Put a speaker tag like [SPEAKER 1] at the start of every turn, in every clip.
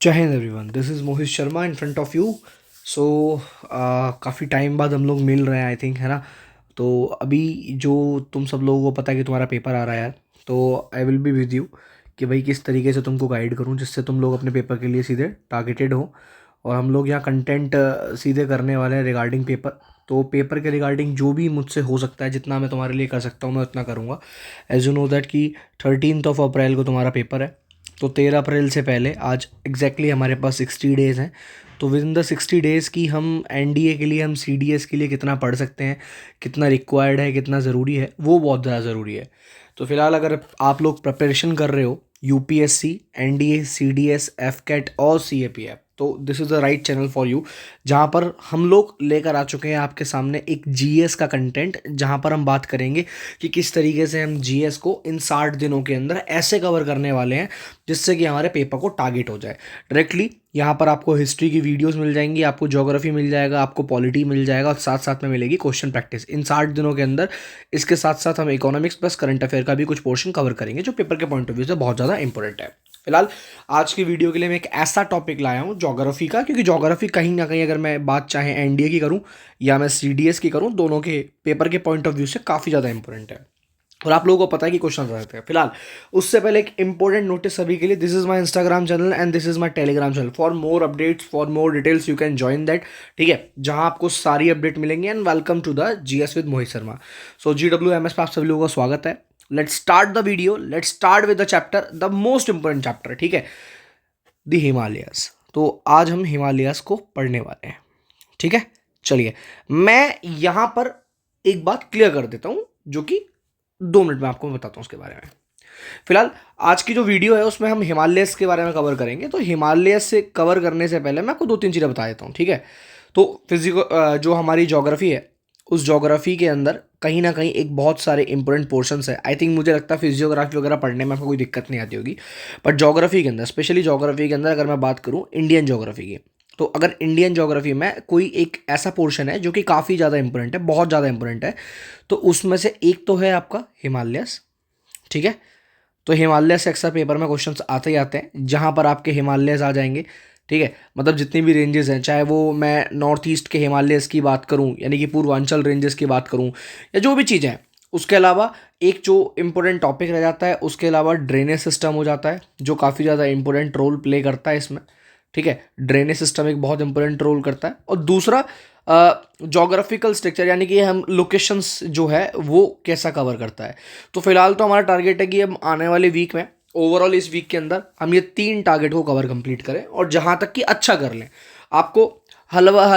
[SPEAKER 1] जय हिंद everyone, this is Mohit Sharma in front of you. So काफ़ी टाइम बाद हम लोग मिल रहे हैं, आई थिंक, है ना। तो अभी जो तुम सब लोगों को पता है कि तुम्हारा पेपर आ रहा है यार, तो I will be with you कि भाई किस तरीके से तुमको गाइड करूं जिससे तुम लोग अपने पेपर के लिए सीधे टारगेटेड हो। और हम लोग यहाँ कंटेंट सीधे करने वाले हैं रिगार्डिंग पेपर। तो पेपर के रिगार्डिंग जो भी मुझसे हो सकता है, जितना मैं तुम्हारे लिए कर सकता हूँ मैं उतना करूँगा। एज यू नो दैट कि 13 अप्रैल को तुम्हारा पेपर है। तो 13 अप्रैल से पहले आज एग्जैक्टली हमारे पास 60 डेज़ हैं। तो विद इन द 60 डेज़ की हम एनडीए के लिए, हम सीडीएस के लिए कितना पढ़ सकते हैं, कितना रिक्वायर्ड है, कितना ज़रूरी है, वो बहुत ज़्यादा ज़रूरी है। तो फिलहाल अगर आप लोग प्रिपरेशन कर रहे हो यूपीएससी, एनडीए, सीडीएस, एफकेट और सीएपीएफ, तो this is the right channel for you. जहाँ पर हम लोग लेकर आ चुके हैं आपके सामने एक जीएस का कंटेंट, जहाँ पर हम बात करेंगे कि किस तरीके से हम जीएस को इन 60 दिनों के अंदर ऐसे कवर करने वाले हैं जिससे कि हमारे पेपर को टारगेट हो जाए डायरेक्टली। यहाँ पर आपको हिस्ट्री की वीडियोस मिल जाएंगी, आपको ज्योग्राफी मिल जाएगा, आपको पॉलिटी मिल जाएगा और साथ साथ में मिलेगी क्वेश्चन प्रैक्टिस इन 60 दिनों के अंदर। इसके साथ साथ हम इकोनॉमिक्स प्लस करंट अफेयर का भी कुछ पोर्शन कवर करेंगे जो पेपर के पॉइंट ऑफ व्यू से बहुत ज़्यादा इंपॉर्टेंट है। फिलहाल आज की वीडियो के लिए मैं एक ऐसा टॉपिक लाया हूँ ज्योग्राफी का, क्योंकि ज्योग्राफी कहीं ना कहीं अगर मैं बात चाहे एनडीए की करूँ या मैं सीडीएस की करूँ, दोनों के पेपर के पॉइंट ऑफ व्यू से काफ़ी ज़्यादा इंपॉर्टेंट है और आप लोगों को पता है कि क्वेश्चन आ सकते हैं। फिलहाल उससे पहले एक इंपॉर्टेंट नोटिस सभी के लिए, this is my Instagram channel and this is my Telegram channel. For more updates, for more details you can join that, ठीक है, जहां आपको सारी अपडेट मिलेंगी। And welcome to the GS with Mohit Sharma. So GWMS पे आप सभी लोगों का स्वागत है। Let's start the video, let's start with the chapter, the most important chapter, ठीक है, द हिमालयस। तो आज हम हिमालयस को पढ़ने वाले हैं, ठीक है। चलिए, मैं यहां पर एक बात क्लियर कर देता हूं जो कि 2 मिनट में आपको बताता हूँ उसके बारे में। फिलहाल आज की जो वीडियो है उसमें हम हिमालयस के बारे में कवर करेंगे। तो हिमालयस से कवर करने से पहले मैं आपको 2-3 चीज़ें बता देता हूँ, ठीक है। तो फिजिको जो हमारी ज्योग्राफी है, उस ज्योग्राफी के अंदर कहीं ना कहीं एक बहुत सारे इंपॉर्टेंट पोर्शंस है। आई थिंक मुझे लगता है फिजियोग्राफी वगैरह पढ़ने में आपको कोई दिक्कत नहीं आती होगी, बट ज्योग्राफी के अंदर, स्पेशली ज्योग्राफी के अंदर अगर मैं बात करूँ इंडियन ज्योग्राफी की, तो अगर इंडियन ज्योग्राफी में कोई एक ऐसा पोर्शन है जो कि काफ़ी ज़्यादा इंपॉर्टेंट है, बहुत ज़्यादा इंपॉर्टेंट है, तो उसमें से एक तो है आपका हिमालयस, ठीक है। तो हिमालय से अक्सर पेपर में क्वेश्चंस आते ही आते हैं, जहाँ पर आपके हिमालयस आ जाएंगे, ठीक है। मतलब जितनी भी रेंजेस हैं, चाहे वो मैं नॉर्थ ईस्ट के हिमालयस की बात करूँ, यानी कि पूर्वांचल रेंजेस की बात करूँ, या जो भी चीज़ें हैं, उसके अलावा एक जो इम्पोर्टेंट टॉपिक रह जाता है, उसके अलावा ड्रेनेज सिस्टम हो जाता है जो काफ़ी ज़्यादा इंपॉर्टेंट रोल प्ले करता है इसमें, ठीक है। ड्रेनेज सिस्टम एक बहुत इंपॉर्टेंट रोल करता है। और दूसरा जोग्राफिकल स्ट्रक्चर, यानी कि हम लोकेशंस जो है वो कैसा कवर करता है। तो फिलहाल तो हमारा टारगेट है कि हम आने वाले वीक में, ओवरऑल इस वीक के अंदर, हम ये 3 टारगेट को कवर कंप्लीट करें और जहाँ तक कि अच्छा कर लें। आपको हलवा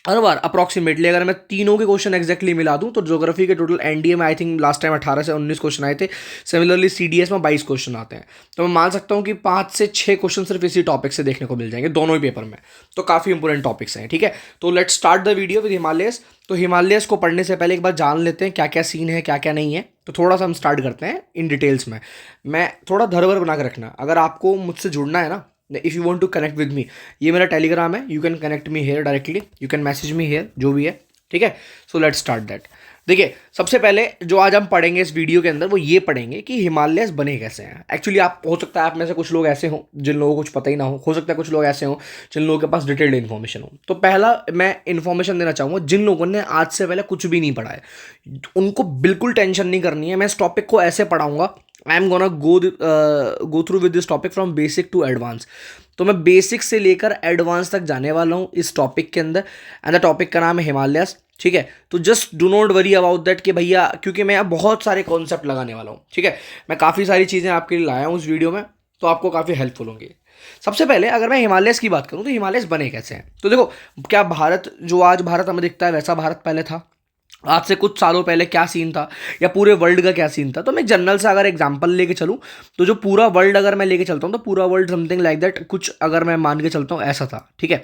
[SPEAKER 1] हर बार अप्रॉक्सीमेटली अगर मैं तीनों के क्वेश्चन एग्जैक्टली मिला दूं तो ज्योग्राफी के टोटल एनडीए में आई थिंक लास्ट टाइम 18 से 19 क्वेश्चन आए थे। सिमिलरली सीडीएस में 22 क्वेश्चन आते हैं। तो मैं मान सकता हूं कि 5 से 6 क्वेश्चन सिर्फ इसी टॉपिक से देखने को मिल जाएंगे दोनों ही पेपर में। तो काफ़ी इंपॉर्टेंट टॉपिक्स हैं, ठीक है। तो let's start the video with Himalayas. तो हिमालयस को पढ़ने से पहले एक बार जान लेते हैं क्या क्या सीन है, क्या क्या नहीं है। तो थोड़ा सा हम स्टार्ट करते हैं इन डिटेल्स में। मैं थोड़ा धरवर बना के रखना, अगर आपको मुझसे जुड़ना है ना, if you want to connect with me, ये मेरा टेलीग्राम है, you can connect me here directly, you can message me here, जो भी है, ठीक है। So let's start that. देखिए, सबसे पहले जो आज हम पढ़ेंगे इस वीडियो के अंदर वो ये पढ़ेंगे कि हिमालयस बने कैसे हैं। एक्चुअली आप, हो सकता है आप में से कुछ लोग ऐसे हों जिन लोगों को कुछ पता ही ना हो सकता है कुछ लोग ऐसे हों जिन लोगों के पास डिटेल्ड इन्फॉर्मेशन हो। तो पहला मैं इन्फॉर्मेशन देना चाहूँगा, जिन लोगों ने आज से पहले कुछ भी नहीं पढ़ा है उनको बिल्कुल टेंशन नहीं करनी है। मैं इस टॉपिक को ऐसे पढ़ाऊँगा, I am gonna go through with this topic from basic to advance. तो मैं बेसिक से लेकर एडवांस तक जाने वाला हूँ इस टॉपिक के अंदर। एंड द टॉपिक का नाम है हिमालयस, ठीक है। तो just do not worry about that कि भैया, क्योंकि मैं यहाँ बहुत सारे कॉन्सेप्ट लगाने वाला हूँ, ठीक है। मैं काफ़ी सारी चीज़ें आपके लिए लाया हूँ उस वीडियो में, तो आपको काफ़ी हेल्पफुल होंगी। सबसे पहले अगर मैं हिमालयस की बात करूँ तो हिमालयस बने कैसे हैं। तो देखो, क्या भारत, जो आज भारत हमें दिखता है वैसा भारत पहले था? आज से कुछ सालों पहले क्या सीन था, या पूरे वर्ल्ड का क्या सीन था? तो मैं जनरल से अगर एग्जांपल लेके चलूँ, तो जो पूरा वर्ल्ड अगर मैं लेके चलता हूँ तो पूरा वर्ल्ड समथिंग लाइक दैट, कुछ अगर मैं मान के चलता हूँ ऐसा था, ठीक है।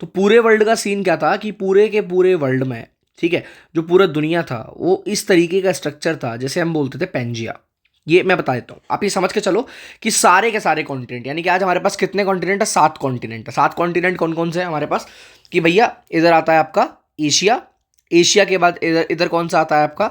[SPEAKER 1] तो पूरे वर्ल्ड का सीन क्या था कि पूरे के पूरे वर्ल्ड में, ठीक है, जो पूरा दुनिया था वो इस तरीके का स्ट्रक्चर था जैसे हम बोलते थे पेंजिया। ये मैं बता देता हूँ, आप ये समझ के चलो कि सारे के सारे कॉन्टिनेंट, यानी कि आज हमारे पास कितने कॉन्टिनेंट है? 7 कॉन्टिनेंट है। 7 कॉन्टिनेंट कौन कौन से हैं हमारे पास? कि भैया इधर आता है आपका एशिया, एशिया के बाद इधर इधर कौन सा आता है आपका?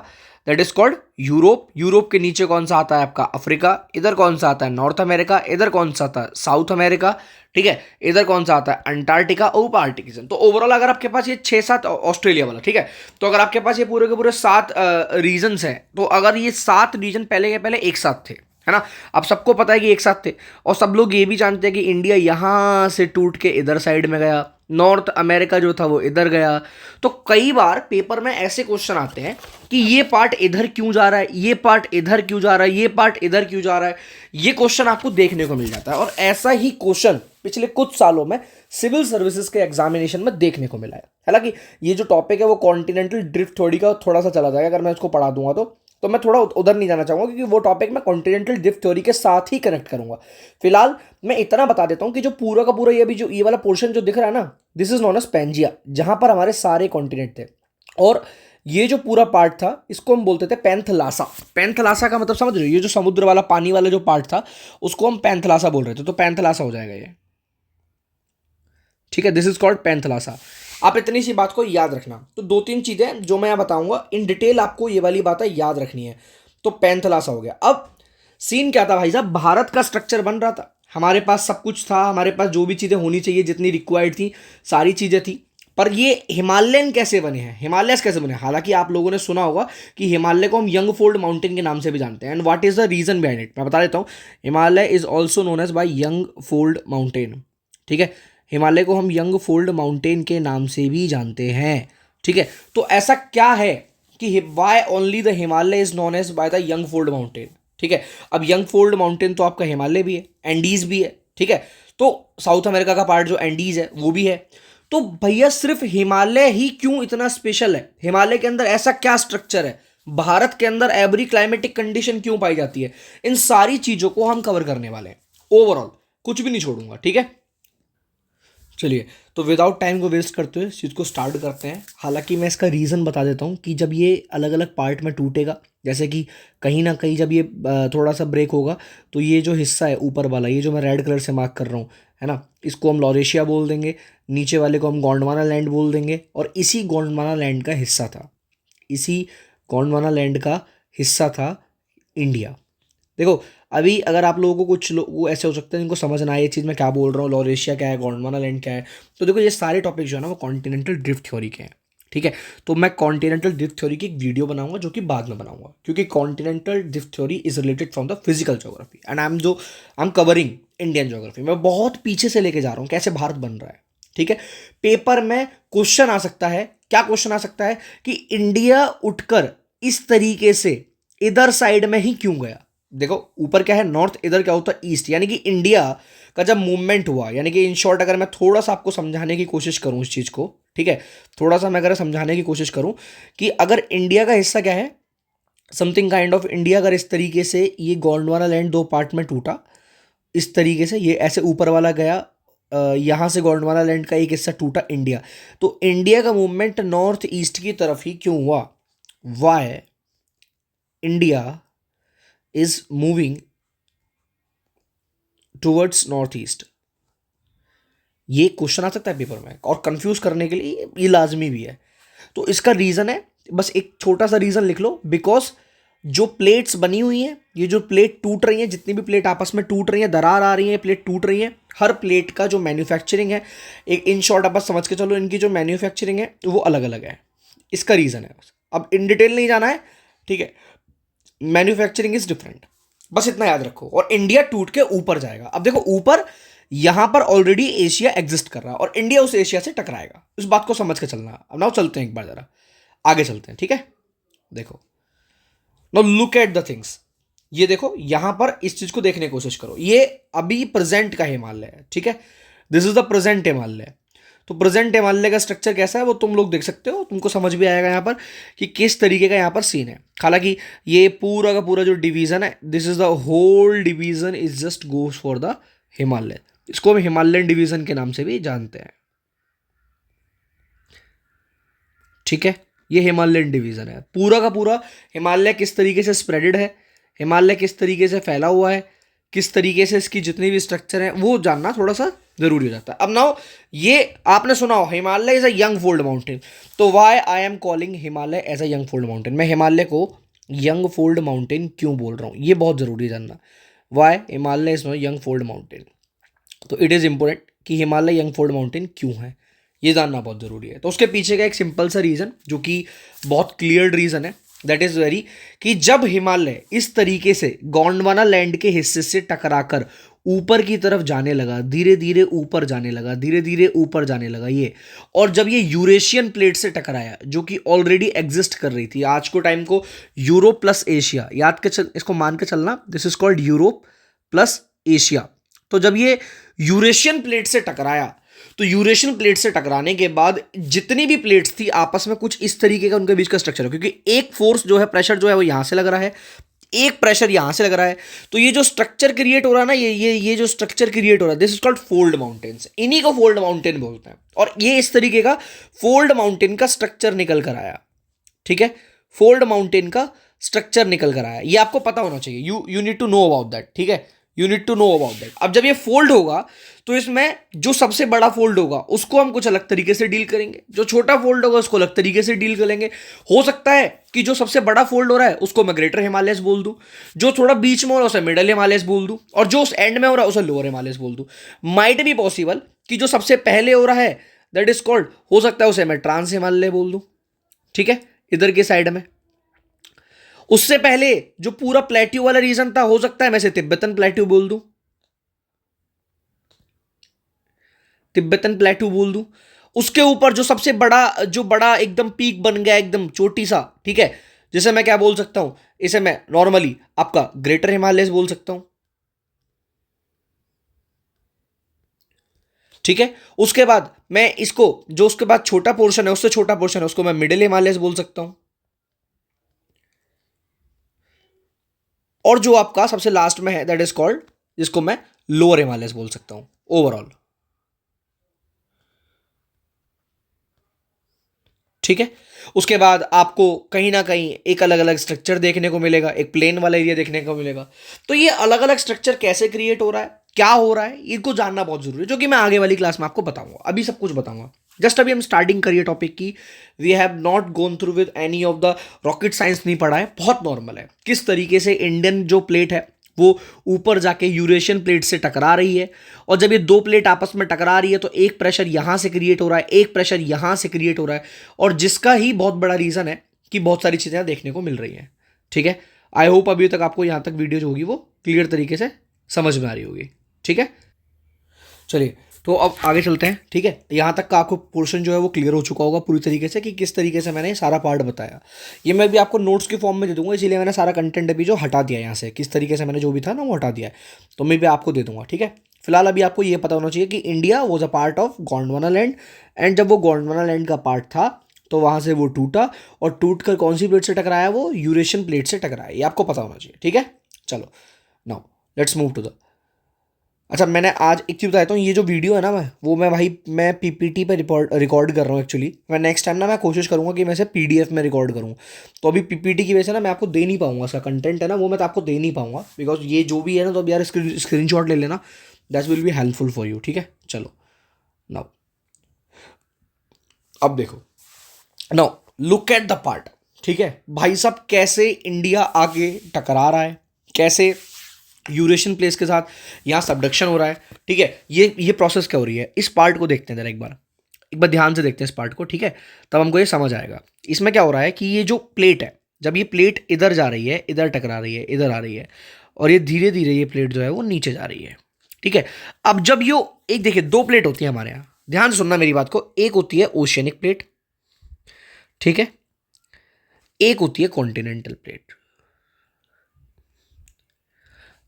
[SPEAKER 1] That is called Europe. Europe के नीचे कौन सा आता है आपका अफ्रीका, इधर कौन सा आता है नॉर्थ अमेरिका, इधर कौन सा आता है साउथ अमेरिका, ठीक है, इधर कौन सा आता है अंटार्कटिका और ऊपर आर्टिक रीजन। तो ओवरऑल अगर आपके पास ये 6-7 ऑस्ट्रेलिया वाला, ठीक है, तो अगर आपके पास ये पूरे के पूरे 7 रीजन्स हैं, तो अगर ये 7 रीजन पहले के पहले एक साथ थे, है ना, अब सबको पता है कि एक साथ थे, और सब लोग ये भी जानते हैं कि इंडिया यहां से टूट के इधर साइड में गया, नॉर्थ अमेरिका जो था वो इधर गया। तो कई बार पेपर में ऐसे क्वेश्चन आते हैं कि ये पार्ट इधर क्यों जा रहा है, ये पार्ट इधर क्यों जा रहा है, ये पार्ट इधर क्यों जा रहा है, ये क्वेश्चन आपको देखने को मिल जाता है। और ऐसा ही क्वेश्चन पिछले कुछ सालों में सिविल सर्विसेज के एग्जामिनेशन में देखने को मिला है। हालांकि ये जो टॉपिक है वो कॉन्टिनेंटल ड्रिफ्ट थ्योरी का थोड़ा सा चला जाएगा अगर मैं इसको पढ़ा दूंगा, तो मैं थोड़ा उधर नहीं जाना चाहूंगा, क्योंकि वो टॉपिक मैं कॉन्टिनेंटल ड्रिफ्ट थ्योरी के साथ ही कनेक्ट करूंगा। फिलहाल मैं इतना बता देता हूं कि जो पूरा का पूरा ये वाला पोर्शन जो दिख रहा है ना, this is known as Pangaea, जहां पर हमारे सारे कॉन्टिनेंट थे। और ये जो पूरा पार्ट था इसको हम बोलते थे पैंथलासा। पैंथलासा का मतलब समझ रहे हो, ये जो समुद्र वाला पानी वाला जो पार्ट था उसको हम पैंथलासा बोल रहे थे, तो पैंथलासा हो जाएगा ये, ठीक है, दिस इज कॉल्ड पैंथलासा। आप इतनी सी बात को याद रखना। तो 2-3 चीजें जो मैं बताऊंगा इन डिटेल आपको ये वाली बातें याद रखनी है। तो पैंथलासा हो गया। अब सीन क्या था भाई साहब, भारत का स्ट्रक्चर बन रहा था, हमारे पास सब कुछ था, हमारे पास जो भी चीजें होनी चाहिए जितनी रिक्वायर्ड थी सारी चीजें थी। पर ये हिमालयन कैसे बने हैं, हिमालयस कैसे बने? हालांकि आप लोगों ने सुना होगा कि हिमालय को हम यंग फोल्ड माउंटेन के नाम से भी जानते हैं। And what is the reason behind it, मैं बता देता हूँ। Himalaya is also known as by young fold mountain, ठीक है, हिमालय को हम यंग फोल्ड माउंटेन के नाम से भी जानते हैं, ठीक है। तो ऐसा क्या है कि why only the Himalaya is known as by the young fold mountain, ठीक है। अब यंग फोल्ड माउंटेन तो आपका हिमालय भी है, एंडीज भी है, ठीक है, तो साउथ अमेरिका का पार्ट जो एंडीज है वो भी है। तो भैया सिर्फ हिमालय ही क्यों इतना स्पेशल है, हिमालय के अंदर ऐसा क्या स्ट्रक्चर है, भारत के अंदर एवरी क्लाइमेटिक कंडीशन क्यों पाई जाती है, इन सारी चीजों को हम कवर करने वाले हैं ओवरऑल, कुछ भी नहीं छोड़ूंगा, ठीक है। चलिए, तो विदाउट टाइम को वेस्ट करते हुए इस चीज़ को स्टार्ट करते हैं। हालांकि मैं इसका रीज़न बता देता हूँ कि जब ये अलग अलग पार्ट में टूटेगा, जैसे कि कहीं ना कहीं जब ये थोड़ा सा ब्रेक होगा, तो ये जो हिस्सा है ऊपर वाला, ये जो मैं रेड कलर से मार्क कर रहा हूँ, है ना, इसको हम लॉरेशिया बोल देंगे, नीचे वाले को हम गोंडवाना लैंड बोल देंगे, और इसी गोंडवाना लैंड का हिस्सा था, इसी गोंडवाना लैंड का हिस्सा था इंडिया। देखो, अभी अगर आप लोगों को कुछ लोग वो ऐसे हो सकते हैं जिनको समझ ना आए ये चीज़ मैं क्या बोल रहा हूँ, लॉरेशिया क्या है, गोंडवाना लैंड क्या है, तो देखो ये सारे टॉपिक जो है ना वो कॉन्टिनेंटल ड्रिफ्ट थ्योरी के हैं, ठीक है। तो मैं कॉन्टिनेंटल ड्रिफ्ट थ्योरी की एक वीडियो बनाऊंगा जो कि बाद में बनाऊंगा, क्योंकि continental drift theory is related from the physical geography and I am covering Indian geography. मैं बहुत पीछे से लेके जा रहा हूँ कैसे भारत बन रहा है, ठीक है। पेपर में क्वेश्चन आ सकता है, क्या क्वेश्चन आ सकता है कि इंडिया उठकर इस तरीके से इधर साइड में ही क्यों गया। देखो ऊपर क्या है नॉर्थ, इधर क्या होता है ईस्ट, यानी कि इंडिया का जब मूवमेंट हुआ, यानी कि इन शॉर्ट अगर मैं थोड़ा सा आपको समझाने की कोशिश करूं इस चीज़ को, ठीक है, थोड़ा सा मैं अगर समझाने की कोशिश करूं कि अगर इंडिया का हिस्सा क्या है, समथिंग काइंड ऑफ इंडिया, अगर इस तरीके से ये गोंडवाना लैंड 2 पार्ट में टूटा, इस तरीके से ये ऐसे ऊपर वाला गया, यहाँ से गोंडवाना लैंड का एक हिस्सा टूटा इंडिया, तो इंडिया का मूवमेंट नॉर्थ ईस्ट की तरफ ही क्यों हुआ, why India is moving towards north east. ये क्वेश्चन आ सकता है पेपर में और कंफ्यूज करने के लिए ये लाजमी भी है। तो इसका रीजन है, बस एक छोटा सा रीजन लिख लो, बिकॉज जो प्लेट्स बनी हुई हैं, ये जो प्लेट टूट रही हैं, जितनी भी प्लेट आपस में टूट रही है, दरार आ रही है, प्लेट टूट रही है, हर प्लेट का जो मैन्युफैक्चरिंग है, एक इन शॉर्ट आप बस समझ के चलो इनकी जो मैन्युफैक्चरिंग है वो अलग अलग है, इसका रीजन है। अब इन डिटेल नहीं जाना है, ठीक है, मैन्युफैक्चरिंग इज डिफरेंट, बस इतना याद रखो। और इंडिया टूट के ऊपर जाएगा। अब देखो ऊपर यहां पर ऑलरेडी एशिया एग्जिस्ट कर रहा है और इंडिया उस एशिया से टकराएगा, इस बात को समझ के चलना। अब नाउ चलते हैं एक बार जरा आगे चलते हैं, ठीक है। देखो now look at the things, ये देखो यहां पर इस चीज को देखने की कोशिश करो, ये अभी प्रेजेंट का हिमालय है, ठीक है, this is the present Himalaya. तो प्रेजेंट हिमालय का स्ट्रक्चर कैसा है वो तुम लोग देख सकते हो, तुमको समझ भी आएगा यहाँ पर कि किस तरीके का यहाँ पर सीन है। हालांकि ये पूरा का पूरा जो डिवीजन है, this is the whole division is just goes for the Himalaya, इसको हम हिमालयन डिवीजन के नाम से भी जानते हैं, ठीक है। ये हिमालयन डिवीजन है, पूरा का पूरा हिमालय किस तरीके से स्प्रेडेड है, हिमालय किस तरीके से फैला हुआ है, किस तरीके से इसकी जितनी भी स्ट्रक्चर है वो जानना थोड़ा सा जरूरी हो जाता है। अब नाउ ये आपने सुना हो Himalaya is a young fold mountain, तो why I am calling Himalaya as a young fold mountain, मैं हिमालय को यंग फोल्ड माउंटेन क्यों बोल रहा हूँ, ये बहुत ज़रूरी जानना। Why Himalaya is not young fold mountain. तो इट इज़ इंपॉर्टेंट कि हिमालय यंग फोल्ड माउंटेन क्यों है, ये जानना बहुत ज़रूरी है। तो उसके पीछे का एक सिंपल सा रीज़न, जो कि बहुत क्लियर रीज़न है, दैट इज़ वेरी, कि जब हिमालय इस तरीके से गोंडवाना लैंड के हिस्से से टकराकर ऊपर की तरफ जाने लगा, धीरे धीरे ऊपर जाने लगा, धीरे धीरे ऊपर जाने लगा ये, और जब ये यूरेशियन प्लेट से टकराया जो कि ऑलरेडी एग्जिस्ट कर रही थी, आज को टाइम को यूरोप प्लस एशिया, याद के इसको मान के चलना, this is called Europe plus Asia. तो जब ये यूरेशियन प्लेट से टकराया, तो यूरेशियन प्लेट से टकराने के बाद जितनी भी प्लेट्स थी आपस में कुछ इस तरीके का उनके बीच का स्ट्रक्चर है, क्योंकि एक फोर्स जो है, प्रेशर जो है वो यहां से लग रहा है, एक प्रेशर यहां से लग रहा है, तो ये जो स्ट्रक्चर क्रिएट हो रहा है ना, ये जो स्ट्रक्चर क्रिएट हो रहा है, this is called fold mountains, इन्हीं को फोल्ड माउंटेन बोलते हैं। और ये इस तरीके का फोल्ड माउंटेन का स्ट्रक्चर निकल कर आया, ठीक है, फोल्ड माउंटेन का स्ट्रक्चर निकल कर आया, ये आपको पता होना चाहिए, you need to know about that, ठीक है, you need to know about that. अब जब ये फोल्ड होगा तो इसमें जो सबसे बड़ा फोल्ड होगा उसको हम कुछ अलग तरीके से डील करेंगे, जो छोटा फोल्ड होगा उसको अलग तरीके से डील करेंगे। हो सकता है कि जो सबसे बड़ा फोल्ड हो रहा है उसको मैं ग्रेटर हिमालयस बोल दूं, जो थोड़ा बीच में हो रहा है उसे मिडल हिमालयस बोल दूं, और जो उस एंड में हो रहा है उसे लोअर हिमालयस बोल दूं। माइट भी पॉसिबल कि जो सबसे पहले हो रहा है दैट इज कॉल्ड, हो सकता है उसे मैं ट्रांस हिमालय बोल दूं, ठीक है, इधर के साइड में। उससे पहले जो पूरा प्लेट्यू वाला रीजन था, हो सकता है मैं इसे तिब्बतन प्लेट्यू बोल दूं, तिब्बतन प्लेट्यू बोल दूं। उसके ऊपर जो सबसे बड़ा, जो बड़ा एकदम पीक बन गया, एकदम चोटी सा, ठीक है, जिसे मैं क्या बोल सकता हूं, इसे मैं नॉर्मली आपका ग्रेटर हिमालयस बोल सकता हूं, ठीक है। उसके बाद मैं इसको, जो उसके बाद छोटा पोर्शन है, उससे छोटा पोर्शन है, उसको मैं मिडिल हिमालयस बोल सकता हूं, और जो आपका सबसे लास्ट में है दैट इज कॉल्ड, जिसको मैं लोअर हिमालयस बोल सकता हूं ओवरऑल, ठीक है। उसके बाद आपको कहीं ना कहीं एक अलग अलग स्ट्रक्चर देखने को मिलेगा, एक प्लेन वाला एरिया देखने को मिलेगा। तो ये अलग अलग स्ट्रक्चर कैसे क्रिएट हो रहा है, क्या हो रहा है, इनको जानना बहुत जरूरी है, जो कि मैं आगे वाली क्लास में आपको बताऊंगा। अभी सब कुछ बताऊंगा, जस्ट अभी हम स्टार्टिंग करिए टॉपिक की। We have not gone through with any of the rocket science, नहीं पढ़ा है, बहुत नॉर्मल है किस तरीके से इंडियन जो प्लेट है वो ऊपर जाके यूरेशियन प्लेट से टकरा रही है, और जब ये दो प्लेट आपस में टकरा रही है तो एक प्रेशर यहां से क्रिएट हो रहा है, एक प्रेशर यहां से क्रिएट हो रहा है, और जिसका ही बहुत बड़ा रीजन है कि बहुत सारी चीजें देखने को मिल रही हैं, ठीक है। आई होप अभी तक आपको यहां तक वीडियो जो होगी वो क्लियर तरीके से समझ में आ रही होगी, ठीक है। चलिए, तो अब आगे चलते हैं, ठीक है। यहाँ तक का आपको पोर्शन जो है वो क्लियर हो चुका होगा पूरी तरीके से कि किस तरीके से मैंने सारा पार्ट बताया। ये मैं भी आपको नोट्स के फॉर्म में दे दूंगा, इसीलिए मैंने सारा कंटेंट अभी जो हटा दिया यहाँ से, किस तरीके से मैंने जो भी था ना वो हटा दिया है, तो मैं भी आपको दे दूंगा, ठीक है। फिलहाल अभी आपको ये पता होना चाहिए कि India was a part of Gondwana land, and जब वो गोंडवाना लैंड का पार्ट था तो वहाँ से वो टूटा, और टूट कर कौन सी प्लेट से टकराया, वो यूरेशियन प्लेट से टकराया, ये आपको पता होना चाहिए, ठीक है। चलो, now let's move to the, अच्छा, मैंने आज एक चीज़ बताता हूँ, ये जो वीडियो है ना, मैं भाई मैं पीपीटी पे रिकॉर्ड कर रहा हूँ एक्चुअली। मैं नेक्स्ट टाइम ना मैं कोशिश करूँगा कि मैं इसे पीडीएफ में रिकॉर्ड करूँ। तो अभी पीपीटी की वजह से ना मैं आपको दे नहीं पाऊंगा, इसका कंटेंट है ना वो मैं तो आपको दे नहीं पाऊंगा, बिकॉज ये जो भी है ना, तो अब यार स्क्रीन शॉट ले लेना, that will be helpful for you, ठीक है। चलो, नाउ अब देखो, now look at the part, ठीक है भाई साहब, कैसे इंडिया आगे टकरा रहा है, कैसे यूरेशियन प्लेस के साथ यहाँ सबडक्शन हो रहा है, ठीक है। ये प्रोसेस क्या हो रही है, इस पार्ट को देखते हैं जरा, एक बार ध्यान से देखते हैं इस पार्ट को, ठीक है, तब हमको ये समझ आएगा। इसमें क्या हो रहा है कि ये जो प्लेट है, जब ये प्लेट इधर जा रही है, इधर टकरा रही है, इधर आ रही है, और ये धीरे धीरे ये प्लेट जो है वो नीचे जा रही है, ठीक है। अब जब यो एक देखिए, दो प्लेट होती है हमारे यहाँ, ध्यान से सुनना मेरी बात को, एक होती है ओशियनिक प्लेट, ठीक है, एक होती है कॉन्टिनेंटल प्लेट।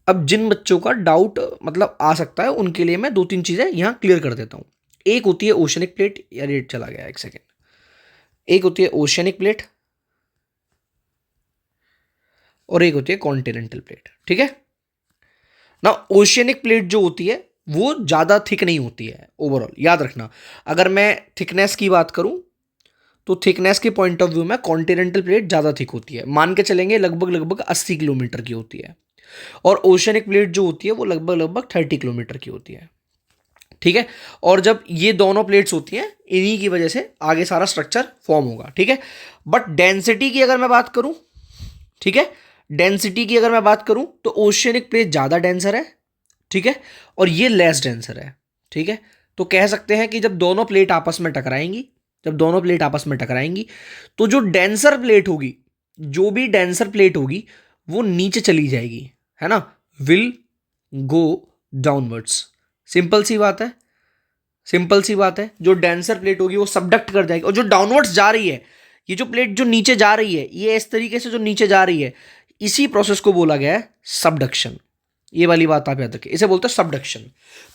[SPEAKER 1] अब जिन बच्चों का डाउट मतलब आ सकता है उनके लिए मैं दो तीन चीज़ें यहाँ क्लियर कर देता हूँ। एक होती है ओशनिक प्लेट, यार रेट चला गया एक सेकेंड, एक होती है ओशनिक प्लेट और एक होती है कॉन्टिनेंटल प्लेट, ठीक है ना। ओशियनिक प्लेट जो होती है वो ज़्यादा थिक नहीं होती है ओवरऑल, याद रखना। अगर मैं थिकनेस की बात करूँ तो थिकनेस के पॉइंट ऑफ व्यू में कॉन्टिनेंटल प्लेट ज़्यादा थिक होती है, मान के चलेंगे लगभग लगभग 80 किलोमीटर की होती है, और ओशियनिक प्लेट जो होती है वो लगभग लगभग 30 किलोमीटर की होती है, ठीक है। और जब ये दोनों प्लेट्स होती हैं, इन्हीं की वजह से आगे सारा स्ट्रक्चर फॉर्म होगा, ठीक है। बट डेंसिटी की अगर मैं बात करूं ठीक है। डेंसिटी की अगर मैं बात करूं तो ओशियनिक प्लेट ज़्यादा डेंसर है, ठीक है, और ये लेस डेंसर है, ठीक है। तो कह सकते हैं कि जब दोनों प्लेट आपस में टकराएंगी, जब दोनों प्लेट आपस में टकराएंगी तो जो डेंसर प्लेट होगी, जो भी डेंसर प्लेट होगी वो नीचे चली जाएगी, है ना, विल गो डाउनवर्ड्स। सिंपल सी बात है, सिंपल सी बात है। जो डेंसर प्लेट होगी वो सबडक्ट कर जाएगी, और जो डाउनवर्ड्स जा रही है, ये जो प्लेट जो नीचे जा रही है, ये इस तरीके से जो नीचे जा रही है, इसी प्रोसेस को बोला गया है सबडक्शन। ये वाली बात आप याद रखिए, इसे बोलते हैं सबडक्शन।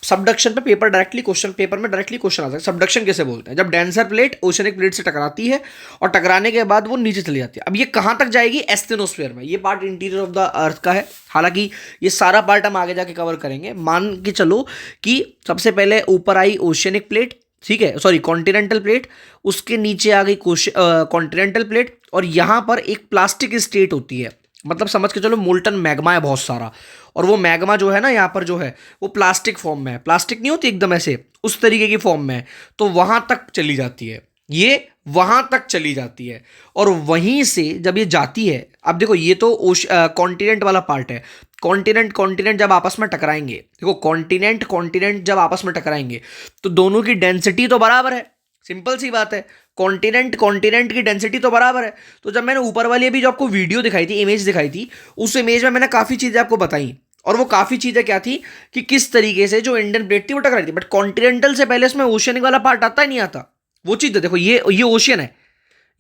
[SPEAKER 1] सबडक्शन पे पेपर डायरेक्टली क्वेश्चन, पेपर में डायरेक्टली क्वेश्चन आता है सबडक्शन किसे बोलते हैं, जब डेंसर प्लेट ओशनिक प्लेट से टकराती है और टकराने के बाद वो नीचे चली जाती है। अब ये कहां तक जाएगी, एस्थेनोस्फीयर में। ये part interior of the earth का है, हालांकि ये सारा पार्ट हम आगे जाके कवर करेंगे। मान के चलो कि सबसे पहले ऊपर आई ओशियनिक प्लेट, ठीक है, सॉरी कॉन्टिनेंटल प्लेट, उसके नीचे आ गई कॉन्टिनेंटल प्लेट, और यहां पर एक प्लास्टिक स्टेट होती है, मतलब समझ के चलो मोल्टन मैग्मा है बहुत सारा, और वो मैग्मा जो है ना यहाँ पर जो है वो प्लास्टिक फॉर्म में है, प्लास्टिक नहीं होती एकदम ऐसे, उस तरीके की फॉर्म में है, तो वहां तक चली जाती है, ये वहां तक चली जाती है। और वहीं से जब ये जाती है, अब देखो ये तो कॉन्टिनेंट वाला पार्ट है, कॉन्टिनेंट कॉन्टिनेंट जब आपस में टकराएंगे, देखो कॉन्टिनेंट कॉन्टिनेंट जब आपस में टकराएंगे तो दोनों की डेंसिटी तो बराबर है, सिंपल सी बात है, कॉन्टिनेंट कॉन्टिनेंट की डेंसिटी तो बराबर है। तो जब मैंने ऊपर वाली अभी जो आपको वीडियो दिखाई थी, इमेज दिखाई थी, उस इमेज में मैंने काफ़ी चीज़ें आपको बताई, और वो काफ़ी चीज़ें क्या थी कि किस तरीके से जो इंडियन प्लेट थी वो टकराई थी। बट कॉन्टिनेंटल से पहले इसमें ओशियनिक वाला पार्ट आता ही नहीं आता, वो चीज़ देखो, ये ओशियन है,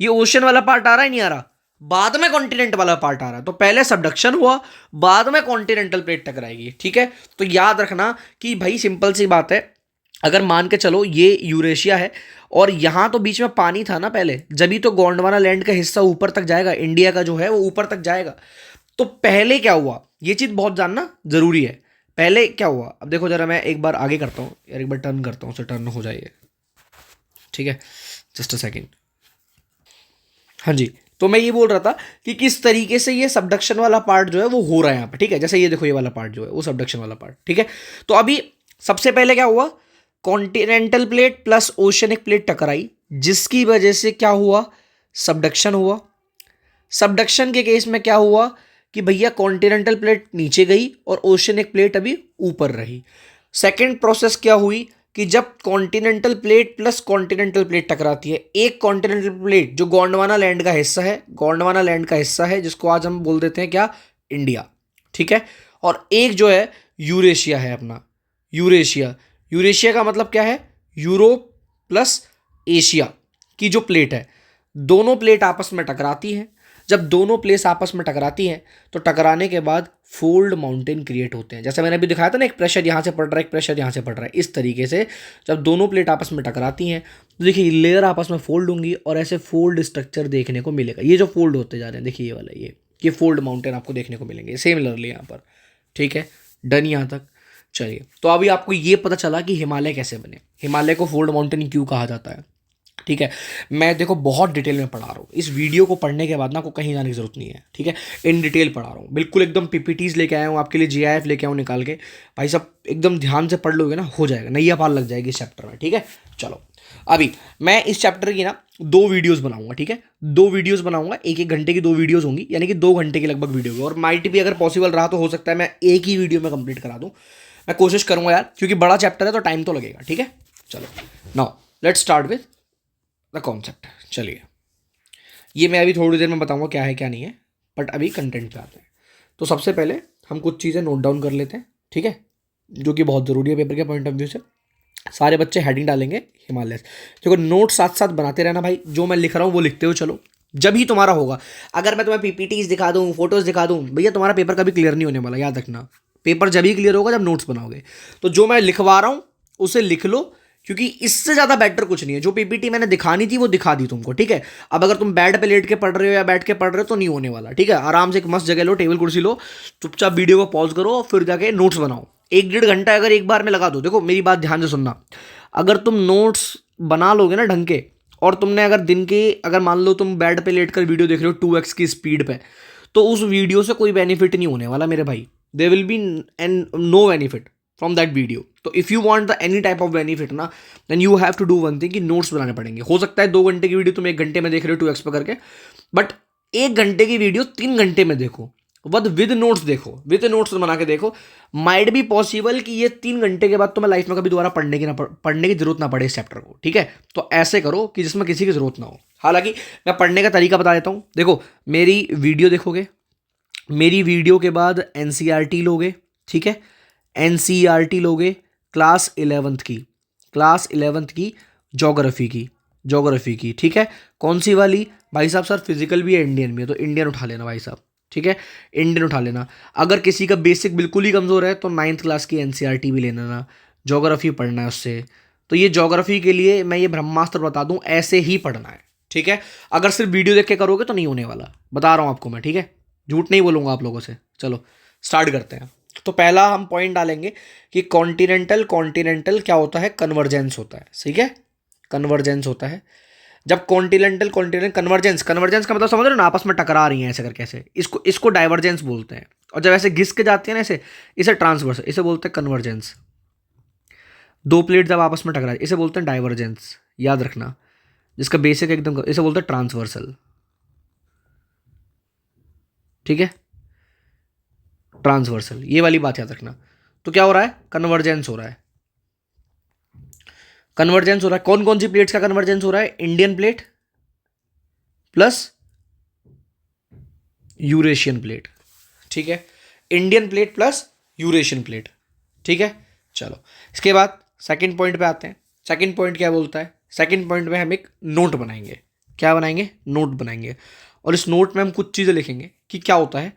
[SPEAKER 1] ये ओशियन वाला पार्ट आ रहा ही नहीं आ रहा, बाद में कॉन्टिनेंट वाला पार्ट आ रहा है। तो पहले सबडक्शन हुआ, बाद में कॉन्टिनेंटल प्लेट टकराएगी, ठीक है। तो याद रखना कि भाई सिंपल सी बात है, अगर मान के चलो ये यूरेशिया है और यहाँ तो बीच में पानी था ना पहले, जब तो गोंडवाना लैंड का हिस्सा ऊपर तक जाएगा, इंडिया का जो है वो ऊपर तक जाएगा। तो पहले क्या हुआ, ये चीज़ बहुत जानना जरूरी है, पहले क्या हुआ। अब देखो जरा, मैं एक बार आगे करता हूँ यार, एक बार टर्न करता हूँ, उसे टर्न हो जाइए, ठीक है, जस्ट अ सेकेंड। हाँ जी, तो मैं ये बोल रहा था कि किस तरीके से ये सबडक्शन वाला पार्ट जो है वो हो रहा है यहाँ पर, ठीक है। जैसे ये देखो, ये वाला पार्ट जो है वो सबडक्शन वाला पार्ट, ठीक है। तो अभी सबसे पहले क्या हुआ, continental plate plus oceanic plate टकराई, जिसकी वजह से क्या हुआ, सबडक्शन हुआ। सबडक्शन के केस में क्या हुआ कि भैया कॉन्टिनेंटल प्लेट नीचे गई और ओशियनिक प्लेट अभी ऊपर रही। सेकंड प्रोसेस क्या हुई कि जब continental plate plus continental plate टकराती है, एक कॉन्टिनेंटल प्लेट जो गोंडवाना लैंड का हिस्सा है, गोंडवाना लैंड का हिस्सा है जिसको आज हम बोल देते हैं क्या, इंडिया, ठीक है, और एक जो है यूरेशिया है अपना, यूरेशिया। यूरेशिया का मतलब क्या है, यूरोप प्लस एशिया की जो प्लेट है, दोनों प्लेट आपस में टकराती हैं। जब दोनों प्लेस आपस में टकराती हैं तो टकराने के बाद फोल्ड माउंटेन क्रिएट होते हैं, जैसे मैंने अभी दिखाया था ना, एक प्रेशर यहाँ से पड़ रहा है, एक प्रेशर यहाँ से पड़ रहा है, इस तरीके से जब दोनों प्लेट आपस में टकराती हैं तो देखिए लेयर आपस में फोल्ड होंगी और ऐसे फोल्ड स्ट्रक्चर देखने को मिलेगा। ये जो फोल्ड होते जा रहे हैं, देखिए ये वाला, ये फोल्ड माउंटेन आपको देखने को मिलेंगे सिमिलरली यहाँ पर, ठीक है, डन यहाँ तक। चलिए, तो अभी आपको ये पता चला कि हिमालय कैसे बने, हिमालय को फोल्ड माउंटेन क्यों कहा जाता है, ठीक है। मैं देखो बहुत डिटेल में पढ़ा रहा हूँ, इस वीडियो को पढ़ने के बाद ना आपको कहीं जाने की जरूरत नहीं है, ठीक है, इन डिटेल पढ़ा रहा हूँ, बिल्कुल एकदम पीपीटीज लेके आया हूँ आपके लिए, जीआईएफ लेके आऊँ निकाल के, भाई साहब एकदम ध्यान से पढ़ लोगे ना, हो जाएगा, नैया पार लग जाएगी इस चैप्टर में, ठीक है। चलो, अभी मैं इस चैप्टर की ना 2 वीडियोस बनाऊंगा, ठीक है, 2 वीडियोस बनाऊंगा, 1-1 घंटे की 2 वीडियोस होंगी, यानी कि 2 घंटे की लगभग वीडियो होगी, और माइट भी अगर पॉसिबल रहा तो हो सकता है मैं एक ही वीडियो में कंप्लीट करा दूँ, मैं कोशिश करूंगा यार, क्योंकि बड़ा चैप्टर है तो टाइम तो लगेगा, ठीक है। चलो, now let's start with the concept. चलिए, ये मैं अभी थोड़ी देर में बताऊंगा क्या है क्या नहीं है, बट अभी कंटेंट पे आते हैं। तो सबसे पहले हम कुछ चीज़ें नोट डाउन कर लेते हैं, ठीक है, जो कि बहुत ज़रूरी है पेपर के पॉइंट ऑफ व्यू से। सारे बच्चे हेडिंग डालेंगे हिमालय, देखो नोट साथ साथ बनाते रहना भाई, जो मैं लिख रहा हूँ वो लिखते हो चलो, जब ही तुम्हारा होगा। अगर मैं तुम्हें पीपीटीज दिखा दूँ, फोटोज दिखा दूँ, भैया तुम्हारा पेपर कभी क्लियर नहीं होने वाला, याद रखना। पेपर जब ही क्लियर होगा जब नोट्स बनाओगे। तो जो मैं लिखवा रहा हूँ उसे लिख लो, क्योंकि इससे ज़्यादा बेटर कुछ नहीं है। जो पीपीटी मैंने दिखानी थी वो दिखा दी तुमको, ठीक है। अब अगर तुम बेड पे लेट के पढ़ रहे हो या बैठ के पढ़ रहे हो तो नहीं होने वाला, ठीक है। आराम से एक मस्त जगह लो, टेबल कुर्सी लो, चुपचाप वीडियो को पॉज करो और फिर जाके नोट्स बनाओ। 1-1.5 घंटा अगर एक बार में लगा दो, देखो मेरी बात ध्यान से सुनना, अगर तुम नोट्स बना लोगे ना ढंग के, और तुमने अगर दिन के, अगर मान लो तुम बेड पे लेट कर वीडियो देख रहे हो 2x की स्पीड पे, तो उस वीडियो से कोई बेनिफिट नहीं होने वाला मेरे भाई। There will be and no benefit from that video. तो if you want the any type of benefit ना, then you have to do one thing कि नोट्स बनाने पड़ेंगे। हो सकता है 2 घंटे की वीडियो तुम 1 घंटे में देख रहे हो 2x पे करके, बट 1 घंटे की वीडियो 3 घंटे में देखो, विद नोट्स देखो, विद नोट्स बना के देखो। माइट बी पॉसिबल कि ये 3 घंटे के बाद तो मैं लाइफ में कभी दोबारा पढ़ने की जरूरत ना पड़े इस चैप्टर को, ठीक है। तो ऐसे करो कि जिसमें किसी की जरूरत ना हो। हालांकि मैं पढ़ने का तरीका बता देता हूँ। देखो, मेरी वीडियो देखोगे, मेरी वीडियो के बाद एनसीईआरटी लोगे, ठीक है। एनसीईआरटी लोगे क्लास 11th की, क्लास 11th की ज्योग्राफी की, ठीक है। कौन सी वाली भाई साहब? सर फिजिकल भी है, इंडियन भी है, तो इंडियन उठा लेना भाई साहब, ठीक है। इंडियन उठा लेना। अगर किसी का बेसिक बिल्कुल ही कमज़ोर है तो 9th क्लास की एनसीईआरटी भी ले लेना, ज्योग्राफी पढ़ना है उससे। तो ये ज्योग्राफी के लिए मैं ये ब्रह्मास्त्र बता दूं, ऐसे ही पढ़ना है, ठीक है। अगर सिर्फ वीडियो देख के करोगे तो नहीं होने वाला, बता रहा हूं आपको मैं, ठीक है। झूठ नहीं बोलूंगा आप लोगों से। चलो स्टार्ट करते हैं। तो पहला हम पॉइंट डालेंगे कि कॉन्टिनेंटल क्या होता है? कन्वर्जेंस होता है, ठीक है। कन्वर्जेंस होता है। जब कॉन्टिनेंटल कन्वर्जेंस का मतलब समझ रहे हो ना, आपस में टकरा रही हैं ऐसे करके, ऐसे इसको डाइवर्जेंस बोलते हैं। और जब ऐसे घिस के जाती है ना ऐसे, इसे ट्रांसवर्स, इसे बोलते हैं कन्वर्जेंस। दो प्लेट जब आपस में टकरा, इसे बोलते हैं डाइवर्जेंस, याद रखना। जिसका बेसिक एकदम, इसे बोलते हैं ट्रांसवर्सल, ठीक है। ट्रांसवर्सल, ये वाली बात याद रखना। तो क्या हो रहा है? कन्वर्जेंस हो रहा है। कन्वर्जेंस हो रहा है। कौन कौन सी प्लेट्स का कन्वर्जेंस हो रहा है? Indian plate plus Eurasian plate, ठीक है। Indian plate plus Eurasian plate, ठीक है। चलो इसके बाद सेकंड पॉइंट पे आते हैं। सेकंड पॉइंट क्या बोलता है? सेकंड पॉइंट में हम एक नोट बनाएंगे। क्या बनाएंगे? नोट बनाएंगे। और इस नोट में हम कुछ चीज़ें लिखेंगे कि क्या होता है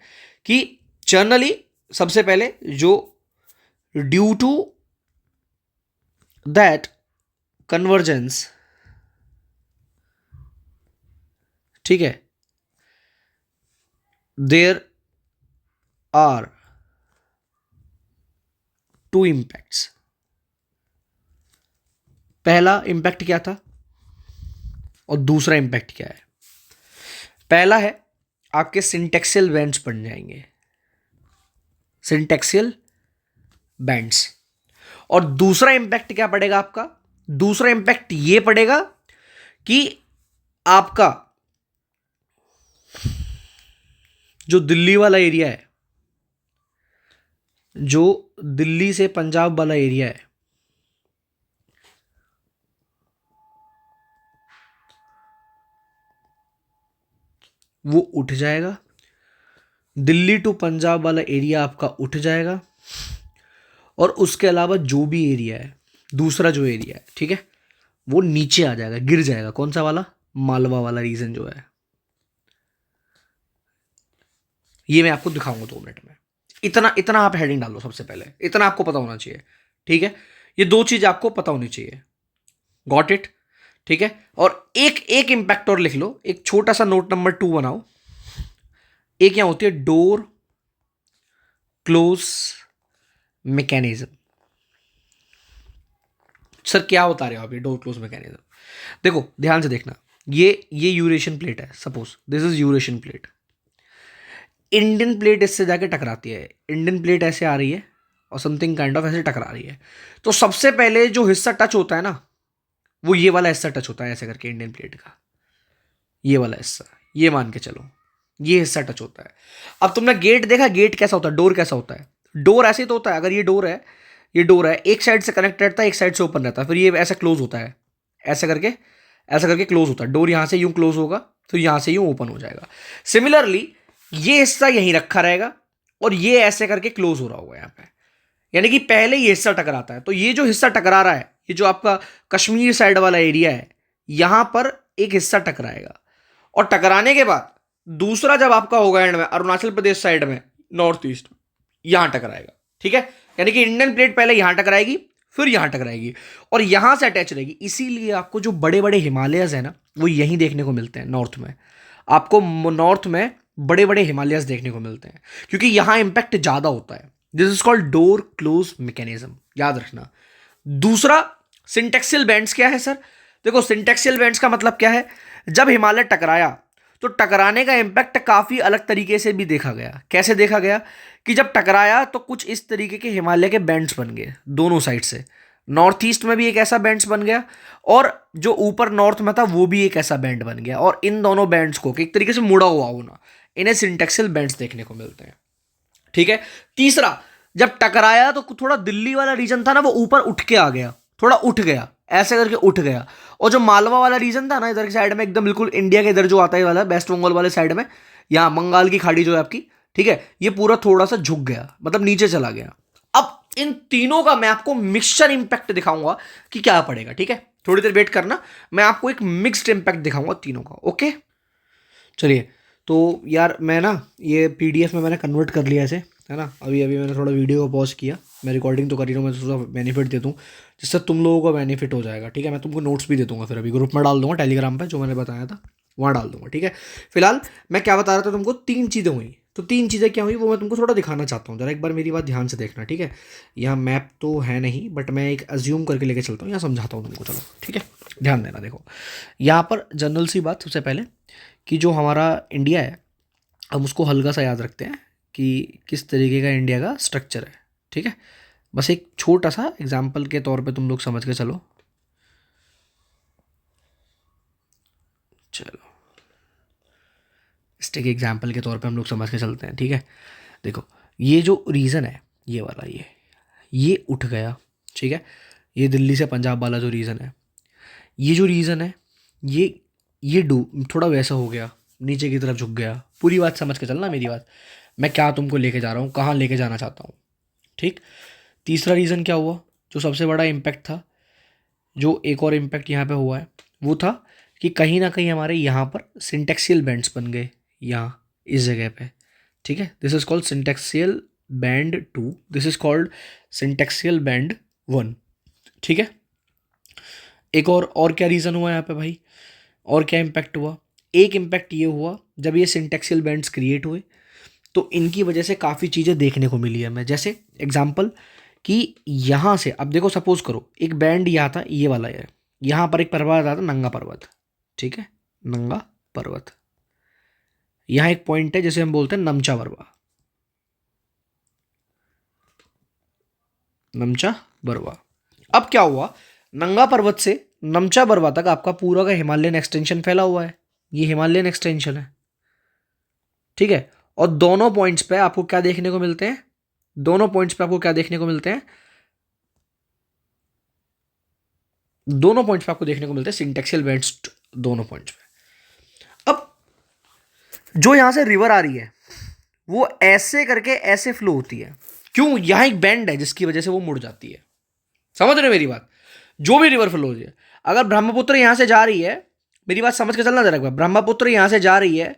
[SPEAKER 1] कि जनरली सबसे पहले जो ड्यू टू दैट कन्वर्जेंस, ठीक है, देयर आर टू इम्पैक्ट्स। पहला इम्पैक्ट क्या था और दूसरा इम्पैक्ट क्या है? पहला है आपके सिंटेक्सियल बैंड्स बन जाएंगे, सिंटेक्सियल बैंड्स। और दूसरा इंपैक्ट क्या पड़ेगा आपका? दूसरा इंपैक्ट ये पड़ेगा कि आपका जो दिल्ली वाला एरिया है, जो दिल्ली से पंजाब वाला एरिया है, वो उठ जाएगा। दिल्ली टू पंजाब वाला एरिया आपका उठ जाएगा। और उसके अलावा जो भी एरिया है, दूसरा जो एरिया है, ठीक है, वो नीचे आ जाएगा, गिर जाएगा। कौन सा वाला? मालवा वाला रीजन जो है। ये मैं आपको दिखाऊंगा 2 मिनट में। इतना इतना आप हेडिंग डाल लो सबसे पहले, इतना आपको पता होना चाहिए, ठीक है। ये 2 चीज आपको पता होनी चाहिए। Got it? ठीक है। और एक एक इंपैक्ट और लिख लो, एक छोटा सा नोट नंबर 2 बनाओ। एक क्या होती है? Door close mechanism. सर क्या बता रहे हो आप ये डोर क्लोज मैकेनिज्म? देखो ध्यान से देखना, ये यूरेशियन प्लेट है, suppose this is Eurasian plate. Indian plate इससे जाके टकराती है, इंडियन प्लेट ऐसे आ रही है और समथिंग काइंड ऑफ ऐसे टकरा रही है। तो सबसे पहले जो हिस्सा टच होता है ना, वो ये वाला हिस्सा टच होता है ऐसे करके, इंडियन प्लेट का ये वाला हिस्सा, ये मान के चलो ये हिस्सा टच होता है। अब तुमने गेट देखा, गेट कैसा होता है? डोर कैसा होता है? डोर ऐसे ही तो होता है। अगर ये डोर है, ये डोर है, एक साइड से कनेक्ट रहता है, एक साइड से ओपन रहता है, फिर ये ऐसा क्लोज होता है, ऐसा करके क्लोज होता है। डोर यहां से यूं क्लोज होगा, फिर यहां से यूं ओपन हो जाएगा। सिमिलरली ये हिस्सा यहीं रखा रहेगा और ये ऐसे करके क्लोज हो रहा होगा यहाँ पे, यानी कि पहले ये हिस्सा टकराता है। तो ये जो हिस्सा टकरा रहा है, ये जो आपका कश्मीर साइड वाला एरिया है, यहां पर एक हिस्सा टकराएगा। और टकराने के बाद दूसरा जब आपका होगा एंड में, अरुणाचल प्रदेश साइड में, नॉर्थ ईस्ट, यहां टकराएगा, ठीक है। यानी कि इंडियन प्लेट पहले यहां टकराएगी, फिर यहां टकराएगी और यहां से अटैच रहेगी। इसीलिए आपको जो बड़े बड़े हिमालयस है ना, वो यहीं देखने को मिलते हैं, नॉर्थ में। आपको नॉर्थ में बड़े बड़े हिमालयस देखने को मिलते हैं क्योंकि यहां इंपैक्ट ज्यादा होता है। This is called door close mechanism, याद रखना। दूसरा सिंटेक्सियल बैंड्स क्या है सर? देखो सिंटेक्सियल बैंड्स का मतलब क्या है? जब हिमालय टकराया तो टकराने का इंपैक्ट काफी अलग तरीके से भी देखा गया। कैसे देखा गया? कि जब टकराया तो कुछ इस तरीके के हिमालय के बैंड्स बन गए दोनों साइड से। नॉर्थ ईस्ट में भी एक ऐसा बैंड्स बन गया, और जो ऊपर नॉर्थ में था वो भी एक ऐसा बैंड बन गया, और इन दोनों बैंड्स को एक तरीके से मुड़ा हुआ होना, इन्हें सिंटेक्सियल बैंड्स देखने को मिलते हैं। ठीक है। तीसरा, जब टकराया तो थोड़ा दिल्ली वाला रीजन था ना, वो ऊपर उठ के आ गया, थोड़ा उठ गया, ऐसे करके उठ गया। और जो मालवा वाला रीजन था ना, इधर की साइड में एकदम बिल्कुल इंडिया के इधर जो आता है वाला वेस्ट बंगाल वाले साइड में, यहाँ बंगाल की खाड़ी जो है आपकी, ठीक है, ये पूरा थोड़ा सा झुक गया, मतलब नीचे चला गया। अब इन तीनों का मैं आपको मिक्सचर इंपैक्ट दिखाऊंगा कि क्या पड़ेगा। ठीक है, थोड़ी देर वेट करना, मैं आपको एक मिक्स्ड इंपैक्ट दिखाऊंगा तीनों का। ओके, चलिए। तो यार मैं ना ये पीडीएफ में मैंने कन्वर्ट कर लिया ऐसे, है ना। अभी अभी मैंने थोड़ा वीडियो को पॉज किया, मैं रिकॉर्डिंग तो कर ही रहा हूँ, मैं थोड़ा बेनिफिट दे दूँ जिससे तुम लोगों को बेनिफिट हो जाएगा। ठीक है, मैं तुमको नोट्स भी दे दूँगा, फिर अभी ग्रुप में डाल दूँगा टेलीग्राम पे, जो मैंने बताया था वहाँ डाल दूँगा। ठीक है, फिलहाल मैं क्या बता रहा था तुमको, 3 चीज़ें हुई। तो 3 चीज़ें क्या हुई वो मैं तुमको थोड़ा दिखाना चाहता हूँ, जरा एक बार मेरी बात ध्यान से देखना। ठीक है, यहाँ मैप तो है नहीं, बट मैं एक अज्यूम करके लेके चलता हूँ, यहाँ समझाता हूँ तुमको। चलो ठीक है, ध्यान देना। देखो यहाँ पर जनरल सी बात सबसे पहले, कि जो हमारा इंडिया है, हम उसको हल्का सा याद रखते हैं कि किस तरीके का इंडिया का स्ट्रक्चर है। ठीक है, बस एक छोटा सा एग्जाम्पल के तौर पे तुम लोग समझ के चलो। चलो स्टेक एग्जाम्पल के तौर पे हम लोग समझ के चलते हैं। ठीक है, देखो ये जो रीज़न है, ये वाला, ये उठ गया। ठीक है, ये दिल्ली से पंजाब वाला जो रीज़न है, ये जो रीज़न है, ये थोड़ा वैसा हो गया, नीचे की तरफ झुक गया। पूरी बात समझ के चलना मेरी बात, मैं क्या तुमको लेके जा रहा हूँ, कहाँ लेके जाना चाहता हूँ। ठीक। तीसरा रीज़न क्या हुआ, जो सबसे बड़ा इम्पैक्ट था, जो एक और इम्पैक्ट यहाँ पे हुआ है, वो था कि कहीं ना कहीं हमारे यहाँ पर सिंटेक्सियल बैंड्स बन गए, यहाँ इस जगह पे। ठीक है, this is called सिंटेक्सियल band 2, this is called सिंटेक्सियल band 1। ठीक है, एक और क्या रीज़न हुआ यहाँ पे भाई, और क्या इम्पैक्ट हुआ। एक इम्पैक्ट ये हुआ, जब ये सिंटेक्सियल बैंड्स क्रिएट हुए तो इनकी वजह से काफ़ी चीज़ें देखने को मिली है। मैं जैसे एग्जांपल, कि यहाँ से अब देखो, सपोज करो एक बैंड यहाँ था, ये वाला है, यहाँ पर एक पर्वत आता था, नंगा पर्वत। ठीक है, नंगा पर्वत, यहाँ एक पॉइंट है जैसे हम बोलते हैं नमचा बरवा, नमचा बरवा। अब क्या हुआ, नंगा पर्वत से नमचा बरवा तक आपका पूरा का हिमालयन एक्सटेंशन फैला हुआ है, ये हिमालयन एक्सटेंशन है। ठीक है, और दोनों पॉइंट्स पे आपको क्या देखने को मिलते हैं, दोनों पॉइंट्स पे आपको क्या देखने को मिलते हैं, दोनों पॉइंट्स पे आपको देखने को मिलते हैं सिंटेक्सियल बैंड्स, दोनों पॉइंट्स पे। अब जो यहां से रिवर आ रही है, वो ऐसे करके ऐसे फ्लो होती है, क्यों, यहां एक बैंड है जिसकी वजह से वो मुड़ जाती है। समझ रहे हो मेरी बात, जो भी रिवर फ्लो होती है, अगर ब्रह्मपुत्र यहां से जा रही है, मेरी बात समझ के चलना जरा एक बार, ब्रह्मपुत्र यहां से जा रही है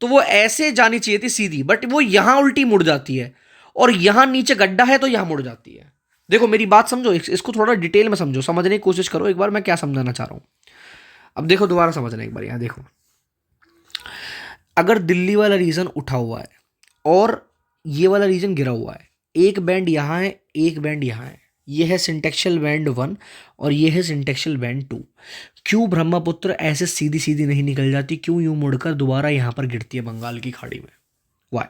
[SPEAKER 1] तो वो ऐसे जानी चाहिए थी सीधी, बट वो यहां उल्टी मुड़ जाती है, और यहां नीचे गड्ढा है तो यहां मुड़ जाती है। देखो मेरी बात समझो, इसको थोड़ा डिटेल में समझो, समझने की कोशिश करो एक बार मैं क्या समझाना चाह रहा हूं। अब देखो दोबारा समझना एक बार, यहां देखो, अगर दिल्ली वाला रीजन उठा हुआ है और ये वाला रीजन गिरा हुआ है, एक बैंड यहाँ है, एक बैंड यहाँ है, ये है सिंटेक्शियल बैंड 1 और ये है सिंटेक्शियल बैंड 2। क्यों ब्रह्मपुत्र ऐसे सीधी सीधी नहीं निकल जाती, क्यों यूं मुड़कर दोबारा यहाँ पर गिरती है बंगाल की खाड़ी में, वाई,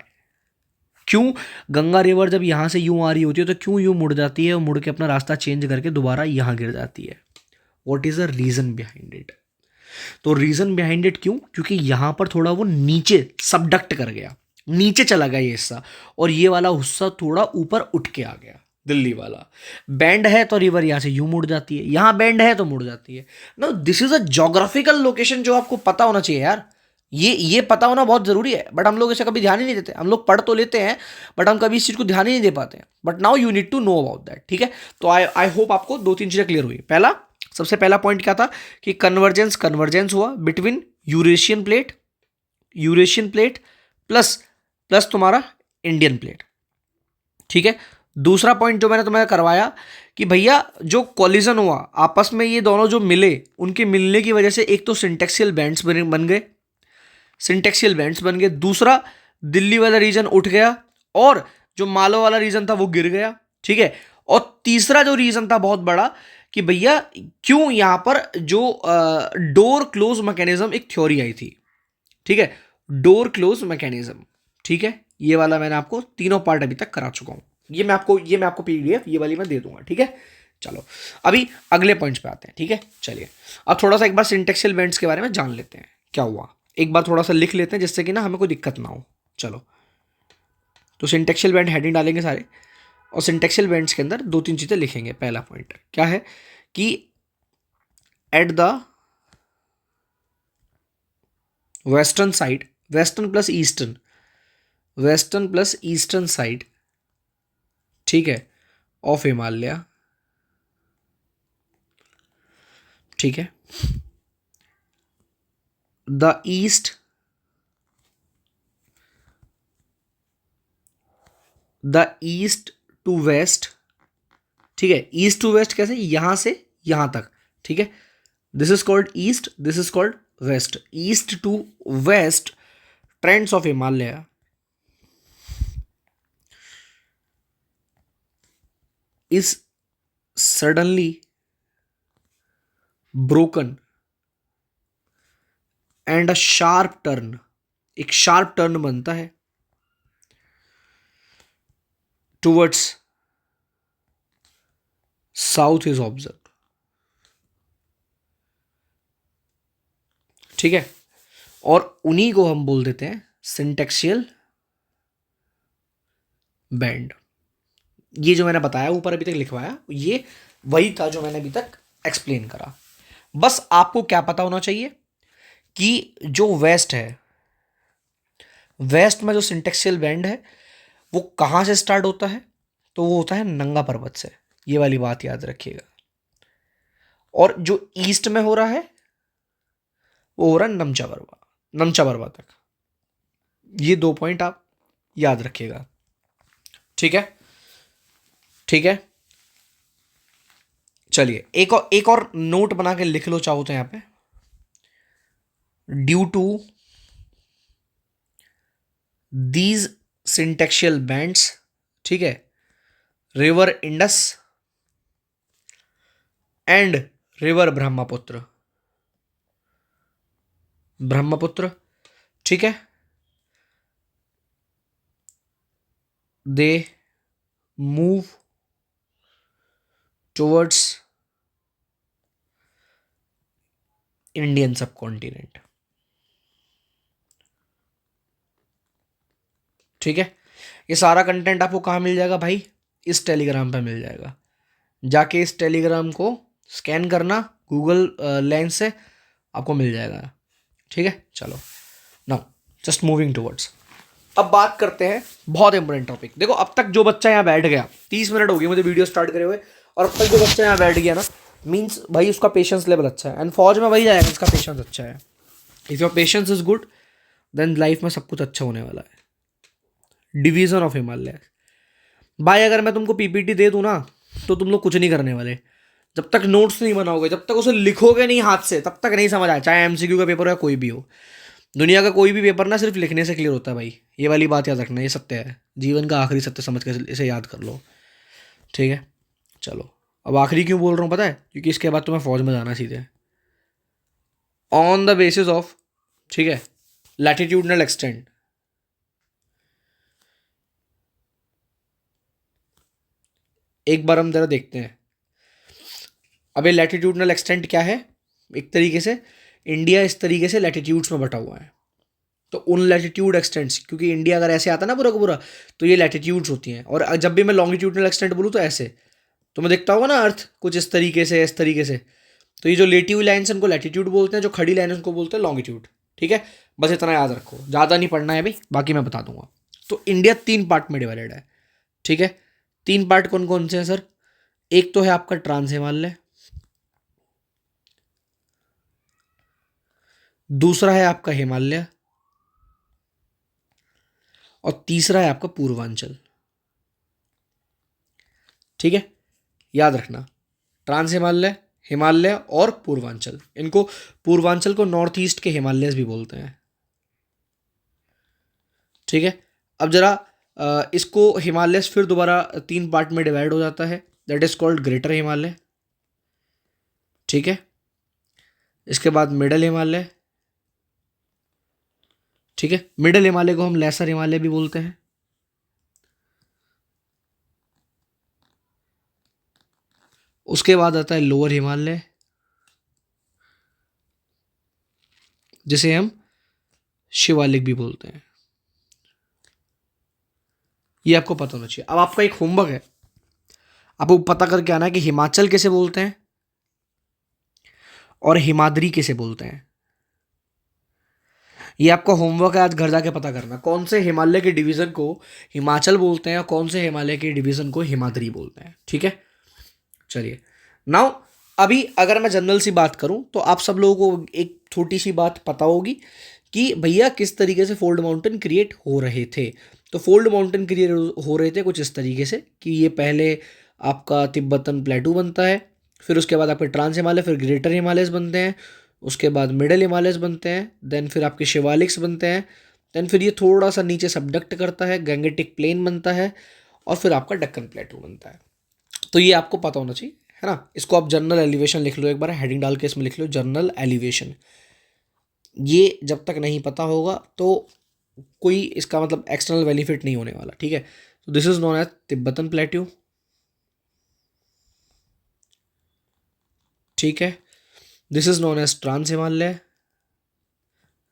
[SPEAKER 1] क्यों गंगा रिवर जब यहाँ से यूं आ रही होती है तो क्यों यूं मुड़ जाती है और मुड़ के अपना रास्ता चेंज करके दोबारा यहाँ गिर जाती है। What is the reason behind it. तो रीजन बिहाइंड इट क्यों, क्योंकि यहां पर थोड़ा वो नीचे सबडक्ट कर गया, नीचे चला गया ये हिस्सा, और ये वाला हिस्सा थोड़ा ऊपर उठ के आ गया। दिल्ली वाला बैंड है तो रिवर यहां से यूं मुड़ जाती है, यहां बैंड है तो मुड़ जाती है। No, this is a geographical location जो आपको पता होना चाहिए यार, ये पता होना बहुत जरूरी है, बट हम लोग इसे कभी ध्यान ही नहीं देते। हम लोग पढ़ तो लेते हैं बट हम कभी इस चीज को ध्यान ही नहीं दे पाते हैं। But now you need to know about that. ठीक है, तो आई होप आपको 2-3 चीजें क्लियर हुई। पहला, सबसे पहला पॉइंट क्या था कि कन्वर्जेंस हुआ between Eurasian plate plus plus तुम्हारा इंडियन प्लेट। ठीक है, दूसरा पॉइंट जो मैंने तुम्हें करवाया कि भैया जो कॉलिजन हुआ आपस में, ये दोनों जो मिले, उनके मिलने की वजह से एक तो सिंटेक्सियल बैंड्स बन गए, सिंटेक्सियल बैंड्स बन गए। दूसरा, दिल्ली वाला रीजन उठ गया और जो मालो वाला रीजन था वो गिर गया। ठीक है, और तीसरा जो रीजन था बहुत बड़ा, कि भैया क्यों यहां पर जो डोर क्लोज मैकेनिज्म एक थ्योरी आई थी। ठीक है, डोर क्लोज मैकेनिज्म। ठीक है, ये वाला मैंने आपको तीनों पार्ट अभी तक करा चुका हूं, ये मैं आपको पीडीएफ ये वाली मैं दे दूंगा। ठीक है, चलो अभी अगले पॉइंट्स पे आते हैं, ठीक है। चलिए अब थोड़ा सा एक बार सिंटेक्शियल बैंड्स के बारे में जान लेते हैं क्या हुआ, एक बार थोड़ा सा लिख लेते हैं जिससे कि ना हमें कोई दिक्कत ना हो। चलो तो सिंटेक्शियल बैंड हेडिंग डालेंगे सारे, और सिंटेक्शियल बैंड्स के अंदर दो तीन चीज़ें लिखेंगे। पहला पॉइंट क्या है कि at the western side, western plus eastern side, ठीक है, ऑफ हिमालय, ठीक है, द ईस्ट टू वेस्ट, ठीक है। ईस्ट टू वेस्ट कैसे, यहां से यहां तक, ठीक है। This is called east, this is called west. East to west trends of Himalaya is suddenly broken and a sharp turn, एक शार्प टर्न बनता है टुवर्ड्स साउथ इज ऑब्जर्व, ठीक है। और उन्हीं को हम बोल देते हैं सिंटेक्शियल बैंड। ये जो मैंने बताया ऊपर अभी तक लिखवाया, ये वही था जो मैंने अभी तक एक्सप्लेन करा। बस आपको क्या पता होना चाहिए कि जो वेस्ट है, वेस्ट में जो सिंटेक्शियल बैंड है वो कहां से स्टार्ट होता है, तो वो होता है नंगा पर्वत से, ये वाली बात याद रखिएगा। और जो ईस्ट में हो रहा है वो हो रहा है नमचा बरवा तक। ये दो पॉइंट आप याद रखिएगा, ठीक है, ठीक है। चलिए एक और नोट बना के लिख लो चाहो तो यहां पे, ड्यू टू दीज सिंटेक्शियल बैंड्स, ठीक है, river Indus and river Brahmaputra, ठीक है, दे मूव टुवर्ड्स इंडियन सब कॉन्टिनेंट, ठीक है। ये सारा कंटेंट आपको कहाँ मिल जाएगा भाई, इस टेलीग्राम पे मिल जाएगा। जाके इस टेलीग्राम को स्कैन करना गूगल लेंस से, आपको मिल जाएगा, ठीक है। चलो नाउ जस्ट मूविंग टुवर्ड्स, अब बात करते हैं बहुत इंपॉर्टेंट टॉपिक। देखो अब तक जो बच्चा यहाँ बैठ गया, 30 मिनट हो गए मुझे वीडियो स्टार्ट करे हुए, और अब तक जो बच्चा यहाँ बैठ गया ना, मीन्स भाई उसका पेशेंस लेवल अच्छा है, एंड फौज में वही जाएगा जिसका पेशेंस अच्छा है। If your patience is good then life में सब कुछ अच्छा होने वाला है। डिवीजन ऑफ हिमालय भाई, अगर मैं तुमको पीपीटी दे दूँ ना तो तुम लोग कुछ नहीं करने वाले। जब तक नोट्स नहीं बनाओगे, जब तक उसे लिखोगे नहीं हाथ से, तब तक नहीं समझ आए, चाहे एमसीक्यू का पेपर हो या कोई भी हो। दुनिया का कोई भी पेपर ना सिर्फ लिखने से क्लियर होता है भाई, ये वाली बात याद रखना, ये सत्य है, जीवन का आखिरी सत्य समझ कर इसे याद कर लो, ठीक है। चलो अब आखिरी क्यों बोल रहा हूँ पता है, क्योंकि इसके बाद तुम्हें फौज में जाना सीधे, ऑन द बेसिस ऑफ, ठीक है, लैटिट्यूडनल एक्सटेंट। एक बार हम जरा देखते हैं, अबे लैटिट्यूडनल एक्सटेंट क्या है। एक तरीके से इंडिया इस तरीके से लैटिट्यूड्स में बटा हुआ है, तो उन लैटिट्यूड एक्सटेंट्स, क्योंकि इंडिया अगर ऐसे आता ना पूरा का पूरा, तो ये लैटिट्यूड्स होती हैं। और जब भी मैं लॉन्गिट्यूडनल एक्सटेंट बोलूँ तो ऐसे, तो मैं देखता होगा ना अर्थ कुछ इस तरीके से, इस तरीके से, तो ये जो लेटिव लाइन्स उनको लैटिट्यूड बोलते हैं, जो खड़ी लाइन उनको बोलते हैं लॉन्गिट्यूड, ठीक है। बस इतना याद रखो, ज़्यादा नहीं पढ़ना है भाई, बाकी मैं बता दूंगा। तो इंडिया 3 पार्ट में डिवाइडेड है, ठीक है। 3 पार्ट कौन कौन से हैं सर, एक तो है आपका ट्रांस हिमालय, दूसरा है आपका हिमालय, और तीसरा है आपका पूर्वांचल, ठीक है। याद रखना, ट्रांस हिमालय, हिमालय और पूर्वांचल, इनको पूर्वांचल को नॉर्थ ईस्ट के हिमालयस भी बोलते हैं, ठीक है। अब जरा इसको हिमालयस फिर दोबारा 3 पार्ट में डिवाइड हो जाता है, that is called greater Himalaya, ठीक है। इसके बाद मिडल हिमालय, ठीक है। मिडल हिमालय को हम लेसर हिमालय भी बोलते हैं, उसके बाद आता है लोअर हिमालय, जिसे हम शिवालिक भी बोलते हैं। ये आपको पता होना चाहिए। अब आपका एक होमवर्क है, आपको पता करके आना है कि हिमाचल किसे बोलते हैं और हिमाद्री किसे बोलते हैं। ये आपका होमवर्क है, आज घर जाके पता करना कौन से हिमालय के डिवीजन को हिमाचल बोलते हैं और कौन से हिमालय के डिवीजन को हिमाद्री बोलते हैं। ठीक है, चलिए। नाउ अभी अगर मैं जनरल सी बात करूं तो आप सब लोगों को एक छोटी सी बात पता होगी कि भैया किस तरीके से फोल्ड माउंटेन क्रिएट हो रहे थे। तो फोल्ड माउंटेन क्रिएट हो रहे थे कुछ इस तरीके से कि ये पहले आपका तिब्बतन प्लेटू बनता है, फिर उसके बाद आपके ट्रांस हिमालय, फिर ग्रेटर हिमालयस बनते हैं, उसके बाद मिडल हिमालयस बनते हैं, देन फिर आपके शिवालिक्स बनते हैं, देन फिर ये थोड़ा सा नीचे सबडक्ट करता है, गैंगेटिक प्लेन बनता है, और फिर आपका डक्कन प्लेटू बनता है। तो ये आपको पता होना चाहिए, है ना। इसको आप जनरल एलिवेशन लिख लो, एक बार हेडिंग डाल के इसमें लिख लो जनरल एलिवेशन। ये जब तक नहीं पता होगा तो कोई इसका मतलब एक्सटर्नल बेनिफिट नहीं होने वाला। ठीक है, तो this is known as Tibetan plateau. ठीक है, this is known as trans Himalaya,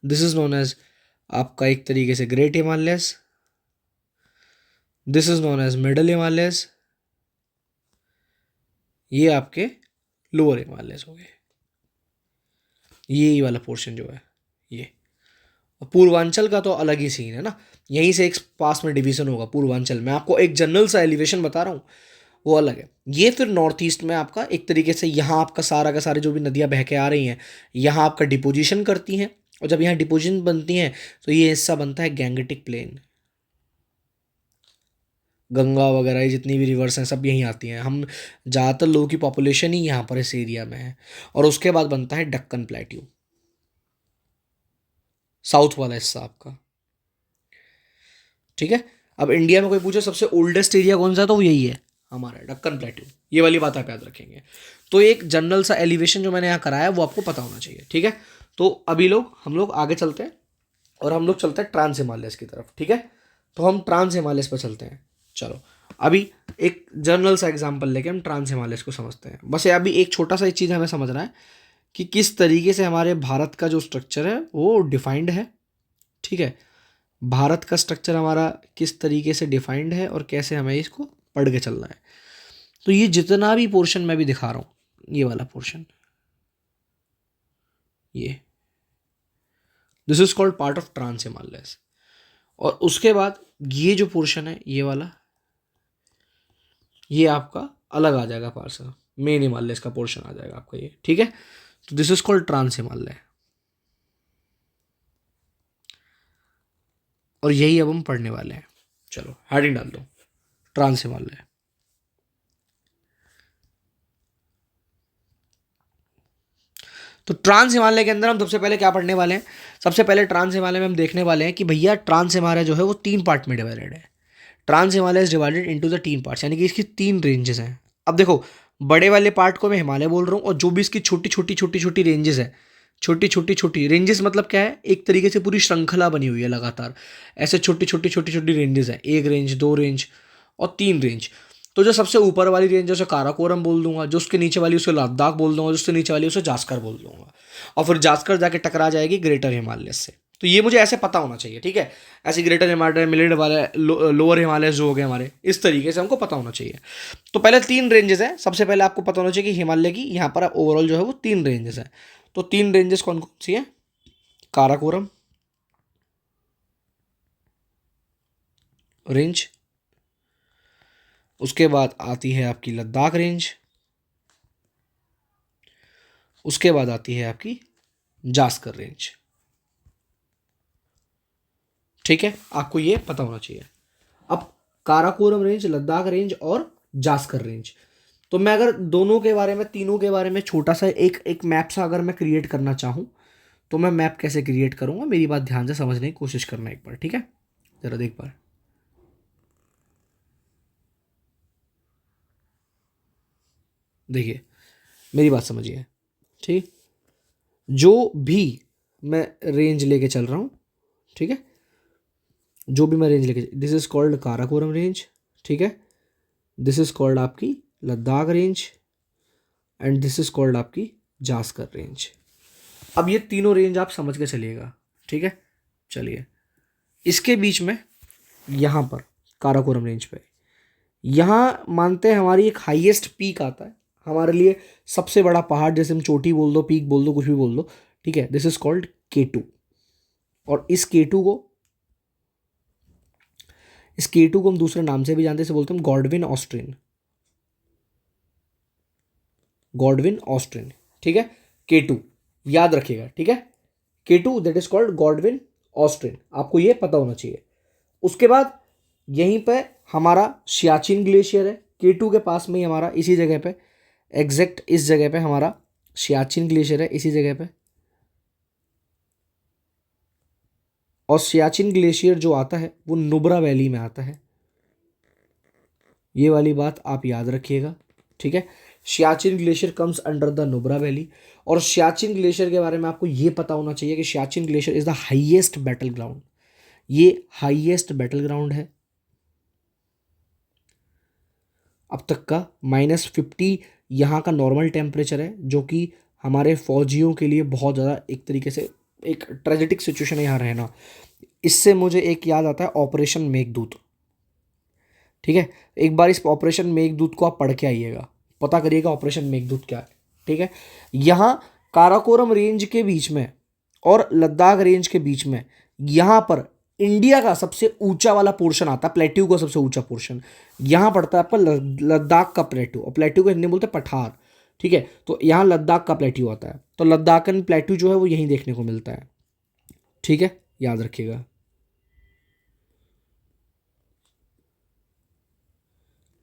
[SPEAKER 1] this is known as आपका एक तरीके से great Himalayas, this is known as middle Himalayas, ये आपके लोअर हिमालयस हो गए। ये वाला पोर्शन जो है ये। पूर्वांचल का तो अलग ही सीन है ना, यहीं से एक पास में डिवीजन होगा पूर्वांचल में। आपको एक जनरल सा एलिवेशन बता रहा हूँ, वो अलग है। ये फिर नॉर्थ ईस्ट में आपका एक तरीके से यहाँ आपका सारा का सारे जो भी नदियाँ बह के आ रही हैं यहाँ आपका डिपोजिशन करती हैं, और जब यहाँ डिपोजिशन बनती हैं तो ये हिस्सा बनता है गैंगेटिक प्लेन। गंगा वगैरह ये जितनी भी रिवर्स हैं सब यहीं आती हैं। हम ज़्यादातर लोगों की पॉपुलेशन ही यहाँ पर इस एरिया में है। और उसके बाद बनता है डक्कन प्लेट्यू, साउथ वाला हिस्सा आपका। ठीक है, अब इंडिया में कोई पूछे सबसे ओल्डेस्ट एरिया कौन सा है तो वो यही है हमारा डक्कन प्लेट्यू। ये वाली बात आप याद रखेंगे। तो एक जनरल सा एलिवेशन जो मैंने यहाँ कराया है वो आपको पता होना चाहिए। ठीक है, तो अभी हम लोग आगे चलते हैं और हम लोग चलते हैं ट्रांस हिमालयस की तरफ। ठीक है, तो हम ट्रांस हिमालयस पर चलते हैं। चलो अभी एक जनरल सा एग्जांपल लेके हम ट्रांस हिमालयस को समझते हैं। बस ये अभी एक छोटा सा एक चीज़ हमें समझना है कि किस तरीके से हमारे भारत का जो स्ट्रक्चर है वो डिफाइंड है। ठीक है, भारत का स्ट्रक्चर हमारा किस तरीके से डिफाइंड है और कैसे हमें इसको पढ़ के चलना है। तो ये जितना भी पोर्शन मैं भी दिखा रहा हूँ, ये वाला पोर्शन, ये this is called part of trans Himalayas. और उसके बाद ये जो पोर्शन है ये वाला, ये आपका अलग आ जाएगा पार्सल, मेन हिमालयस का पोर्शन आ जाएगा आपका ये। ठीक है, तो this is called trans Himalaya. और यही अब हम पढ़ने वाले हैं। चलो हेडिंग डाल दो, ट्रांस हिमालय। तो ट्रांस हिमालय के अंदर हम सबसे पहले क्या पढ़ने वाले हैं, सबसे पहले ट्रांस हिमालय में हम देखने वाले हैं कि भैया ट्रांस हिमालय जो है वो 3 पार्ट में डिवाइडेड है। Trans Himalaya is divided into the 3 parts, यानी कि इसकी 3 रेंजेस हैं। अब देखो बड़े वाले पार्ट को मैं हिमालय बोल रहा हूँ, और जो भी इसकी छोटी छोटी छोटी छोटी रेंजेस है, छोटी छोटी छोटी रेंजेस मतलब क्या है, एक तरीके से पूरी श्रृंखला बनी हुई है लगातार। ऐसे छोटी छोटी छोटी छोटी रेंजेस हैं, 1 रेंज, 2 रेंज और 3 रेंज। तो जो सबसे ऊपर वाली रेंज है उसे काराकोरम बोल दूंगा, जो उसके नीचे वाली उसे लद्दाख बोल दूंगा, जो उससे नीचे वाली उसे जास्कर बोल दूंगा, और फिर जास्कर जाके टकरा जाएगी ग्रेटर हिमालय से। तो ये मुझे ऐसे पता होना चाहिए। ठीक है, ऐसे ग्रेटर हिमालय, मिडिल वाले, लोअर हिमालय जो हो गए हमारे, इस तरीके से हमको पता होना चाहिए। तो पहले 3 रेंजेस हैं। सबसे पहले आपको पता होना चाहिए कि हिमालय की यहाँ पर ओवरऑल जो है वो 3 रेंजेस हैं। तो 3 रेंजेस कौन कौन सी हैं, काराकोरम रेंज, उसके बाद आती है आपकी लद्दाख रेंज, उसके बाद आती है आपकी जास्कर रेंज। ठीक है, आपको ये पता होना चाहिए। अब काराकोरम रेंज, लद्दाख रेंज और जास्कर रेंज, तो मैं अगर दोनों के बारे में, तीनों के बारे में छोटा सा एक एक मैप सा अगर मैं क्रिएट करना चाहूँ तो मैं मैप कैसे क्रिएट करूँगा, मेरी बात ध्यान से समझने की कोशिश करना एक बार। ठीक है, जरा देख पाए, देखिए मेरी बात समझिए। ठीक, जो भी मैं रेंज लेके चल रहा हूँ, ठीक है, जो भी मैं रेंज लेके, this is called Karakoram range. ठीक है, दिस इज कॉल्ड आपकी Ladakh range, and this is called आपकी जास्कर रेंज। अब ये तीनों रेंज आप समझ के चलिएगा, ठीक है। चलिए, इसके बीच में यहाँ पर काराकोरम रेंज पे, यहाँ मानते हैं हमारी एक हाईएस्ट पीक आता है, हमारे लिए सबसे बड़ा पहाड़, जैसे हम चोटी बोल दो, पीक बोल दो, कुछ भी बोल दो, ठीक है। This is called K2। और इस K2 को हम दूसरे नाम से भी जानते हैं, इसे बोलते हैं गॉडविन ऑस्ट्रिन, ठीक है। K2 याद रखिएगा, ठीक है। K2 that is called Godwin ऑस्ट्रिन, आपको ये पता होना चाहिए। उसके बाद यहीं पे हमारा सियाचिन ग्लेशियर है, K2 के पास में ही हमारा, इसी जगह पे, एग्जैक्ट इस जगह पे हमारा सियाचिन ग्लेशियर है, इसी जगह पे। और सियाचिन ग्लेशियर जो आता है वो नुब्रा वैली में आता है, ये वाली बात आप याद रखिएगा, ठीक है। Siachen glacier comes under the Nubra valley. और सियाचिन ग्लेशियर के बारे में आपको ये पता होना चाहिए कि Siachen glacier is the highest battle ground, ये हाईएस्ट बैटल ग्राउंड है अब तक का। -50 यहाँ का नॉर्मल टेम्परेचर है, जो कि हमारे फौजियों के लिए बहुत ज़्यादा एक तरीके से एक ट्रेजिटिक सिचुएशन है यहाँ रहना। इससे मुझे एक याद आता है ऑपरेशन मेघदूत, ठीक है। एक बार इस ऑपरेशन मेघदूत को आप पढ़ के आइएगा, पता करिएगा ऑपरेशन मेघदूत क्या है, ठीक है। यहाँ काराकोरम रेंज के बीच में और लद्दाख रेंज के बीच में यहाँ पर इंडिया का सबसे ऊंचा वाला पोर्शन आता है, प्लेट्यू का सबसे ऊंचा पोर्शन यहाँ पड़ता है आपका लद्दाख का प्लेट्यू, और प्लेट्यू को हिंदी में बोलते हैं पठार, ठीक है। तो यहाँ लद्दाख का प्लेट्यू आता है, तो लद्दाखन प्लेट्यू जो है वो यहीं देखने को मिलता है, ठीक है, याद रखिएगा।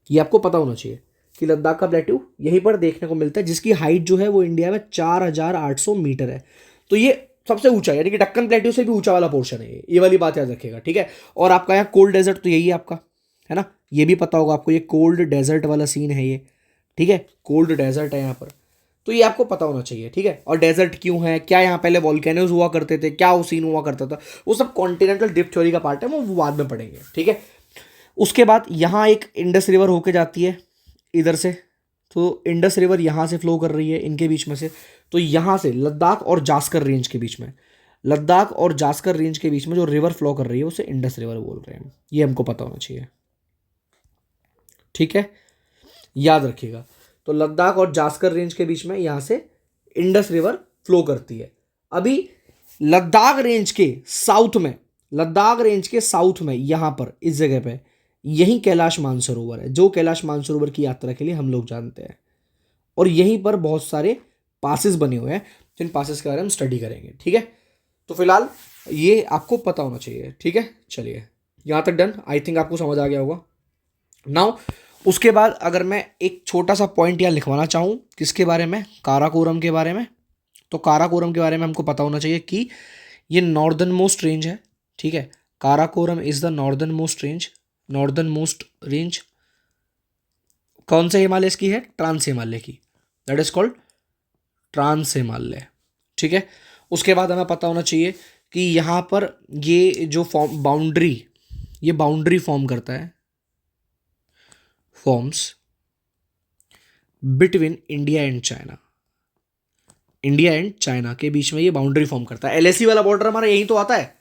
[SPEAKER 1] ये आपको पता होना चाहिए कि लद्दाख का प्लेट्यू यहीं पर देखने को मिलता है, जिसकी हाइट जो है वो इंडिया में 4800 मीटर है। तो ये सबसे ऊंचा है, यानी कि दक्कन प्लेट्यू से भी ऊंचा वाला पोर्शन है ये वाली बात याद रखिएगा, ठीक है। और आपका यहाँ कोल्ड डेजर्ट तो यही है आपका, है ना, ये भी पता होगा आपको, ये कोल्ड डेजर्ट वाला सीन है ये, ठीक है, कोल्ड डेजर्ट है यहाँ पर, तो ये आपको पता होना चाहिए, ठीक है। और डेजर्ट क्यों है, क्या यहाँ पहले वॉल्केनोज हुआ करते थे, क्या वो सीन हुआ करता था, वो सब कॉन्टिनेंटल ड्रिफ्ट थ्योरी का पार्ट है, वो बाद में पढ़ेंगे, ठीक है। उसके बाद यहाँ एक इंडस रिवर होके जाती है इधर से, तो इंडस रिवर यहाँ से फ्लो कर रही है इनके बीच में से, तो यहाँ से लद्दाख और जास्कर रेंज के बीच में, लद्दाख और जास्कर रेंज के बीच में जो रिवर फ्लो कर रही है उसे इंडस रिवर बोल रहे हैं, ये हमको पता होना चाहिए, ठीक है, याद रखिएगा। तो लद्दाख और जास्कर रेंज के बीच में यहाँ से इंडस रिवर फ्लो करती है। अभी लद्दाख रेंज के साउथ में यहाँ पर इस जगह पे यही कैलाश मानसरोवर है, जो कैलाश मानसरोवर की यात्रा के लिए हम लोग जानते हैं। और यहीं पर बहुत सारे पासेस बने हुए हैं, जिन पासेस के बारे में हम स्टडी करेंगे, ठीक है। तो फिलहाल ये आपको पता होना चाहिए, ठीक है। चलिए, यहाँ तक डन, आई थिंक आपको समझ आ गया होगा। नाउ उसके बाद अगर मैं एक छोटा सा पॉइंट यहाँ लिखवाना चाहूँ, किसके बारे में, काराकोरम के बारे में, तो काराकोरम के बारे में हमको पता होना चाहिए कि ये नॉर्दर्न मोस्ट रेंज है, ठीक है। Karakoram is the northern most range कौन से हिमालय की है, ट्रांस हिमालय की, that is called trans Himalaya, ठीक है। उसके बाद हमें पता होना चाहिए कि यहाँ पर ये जो बाउंड्री फॉर्म करता है, forms between India and China के बीच में ये बाउंड्री फॉर्म करता है। एलएसी वाला बॉर्डर हमारा यहीं तो आता है,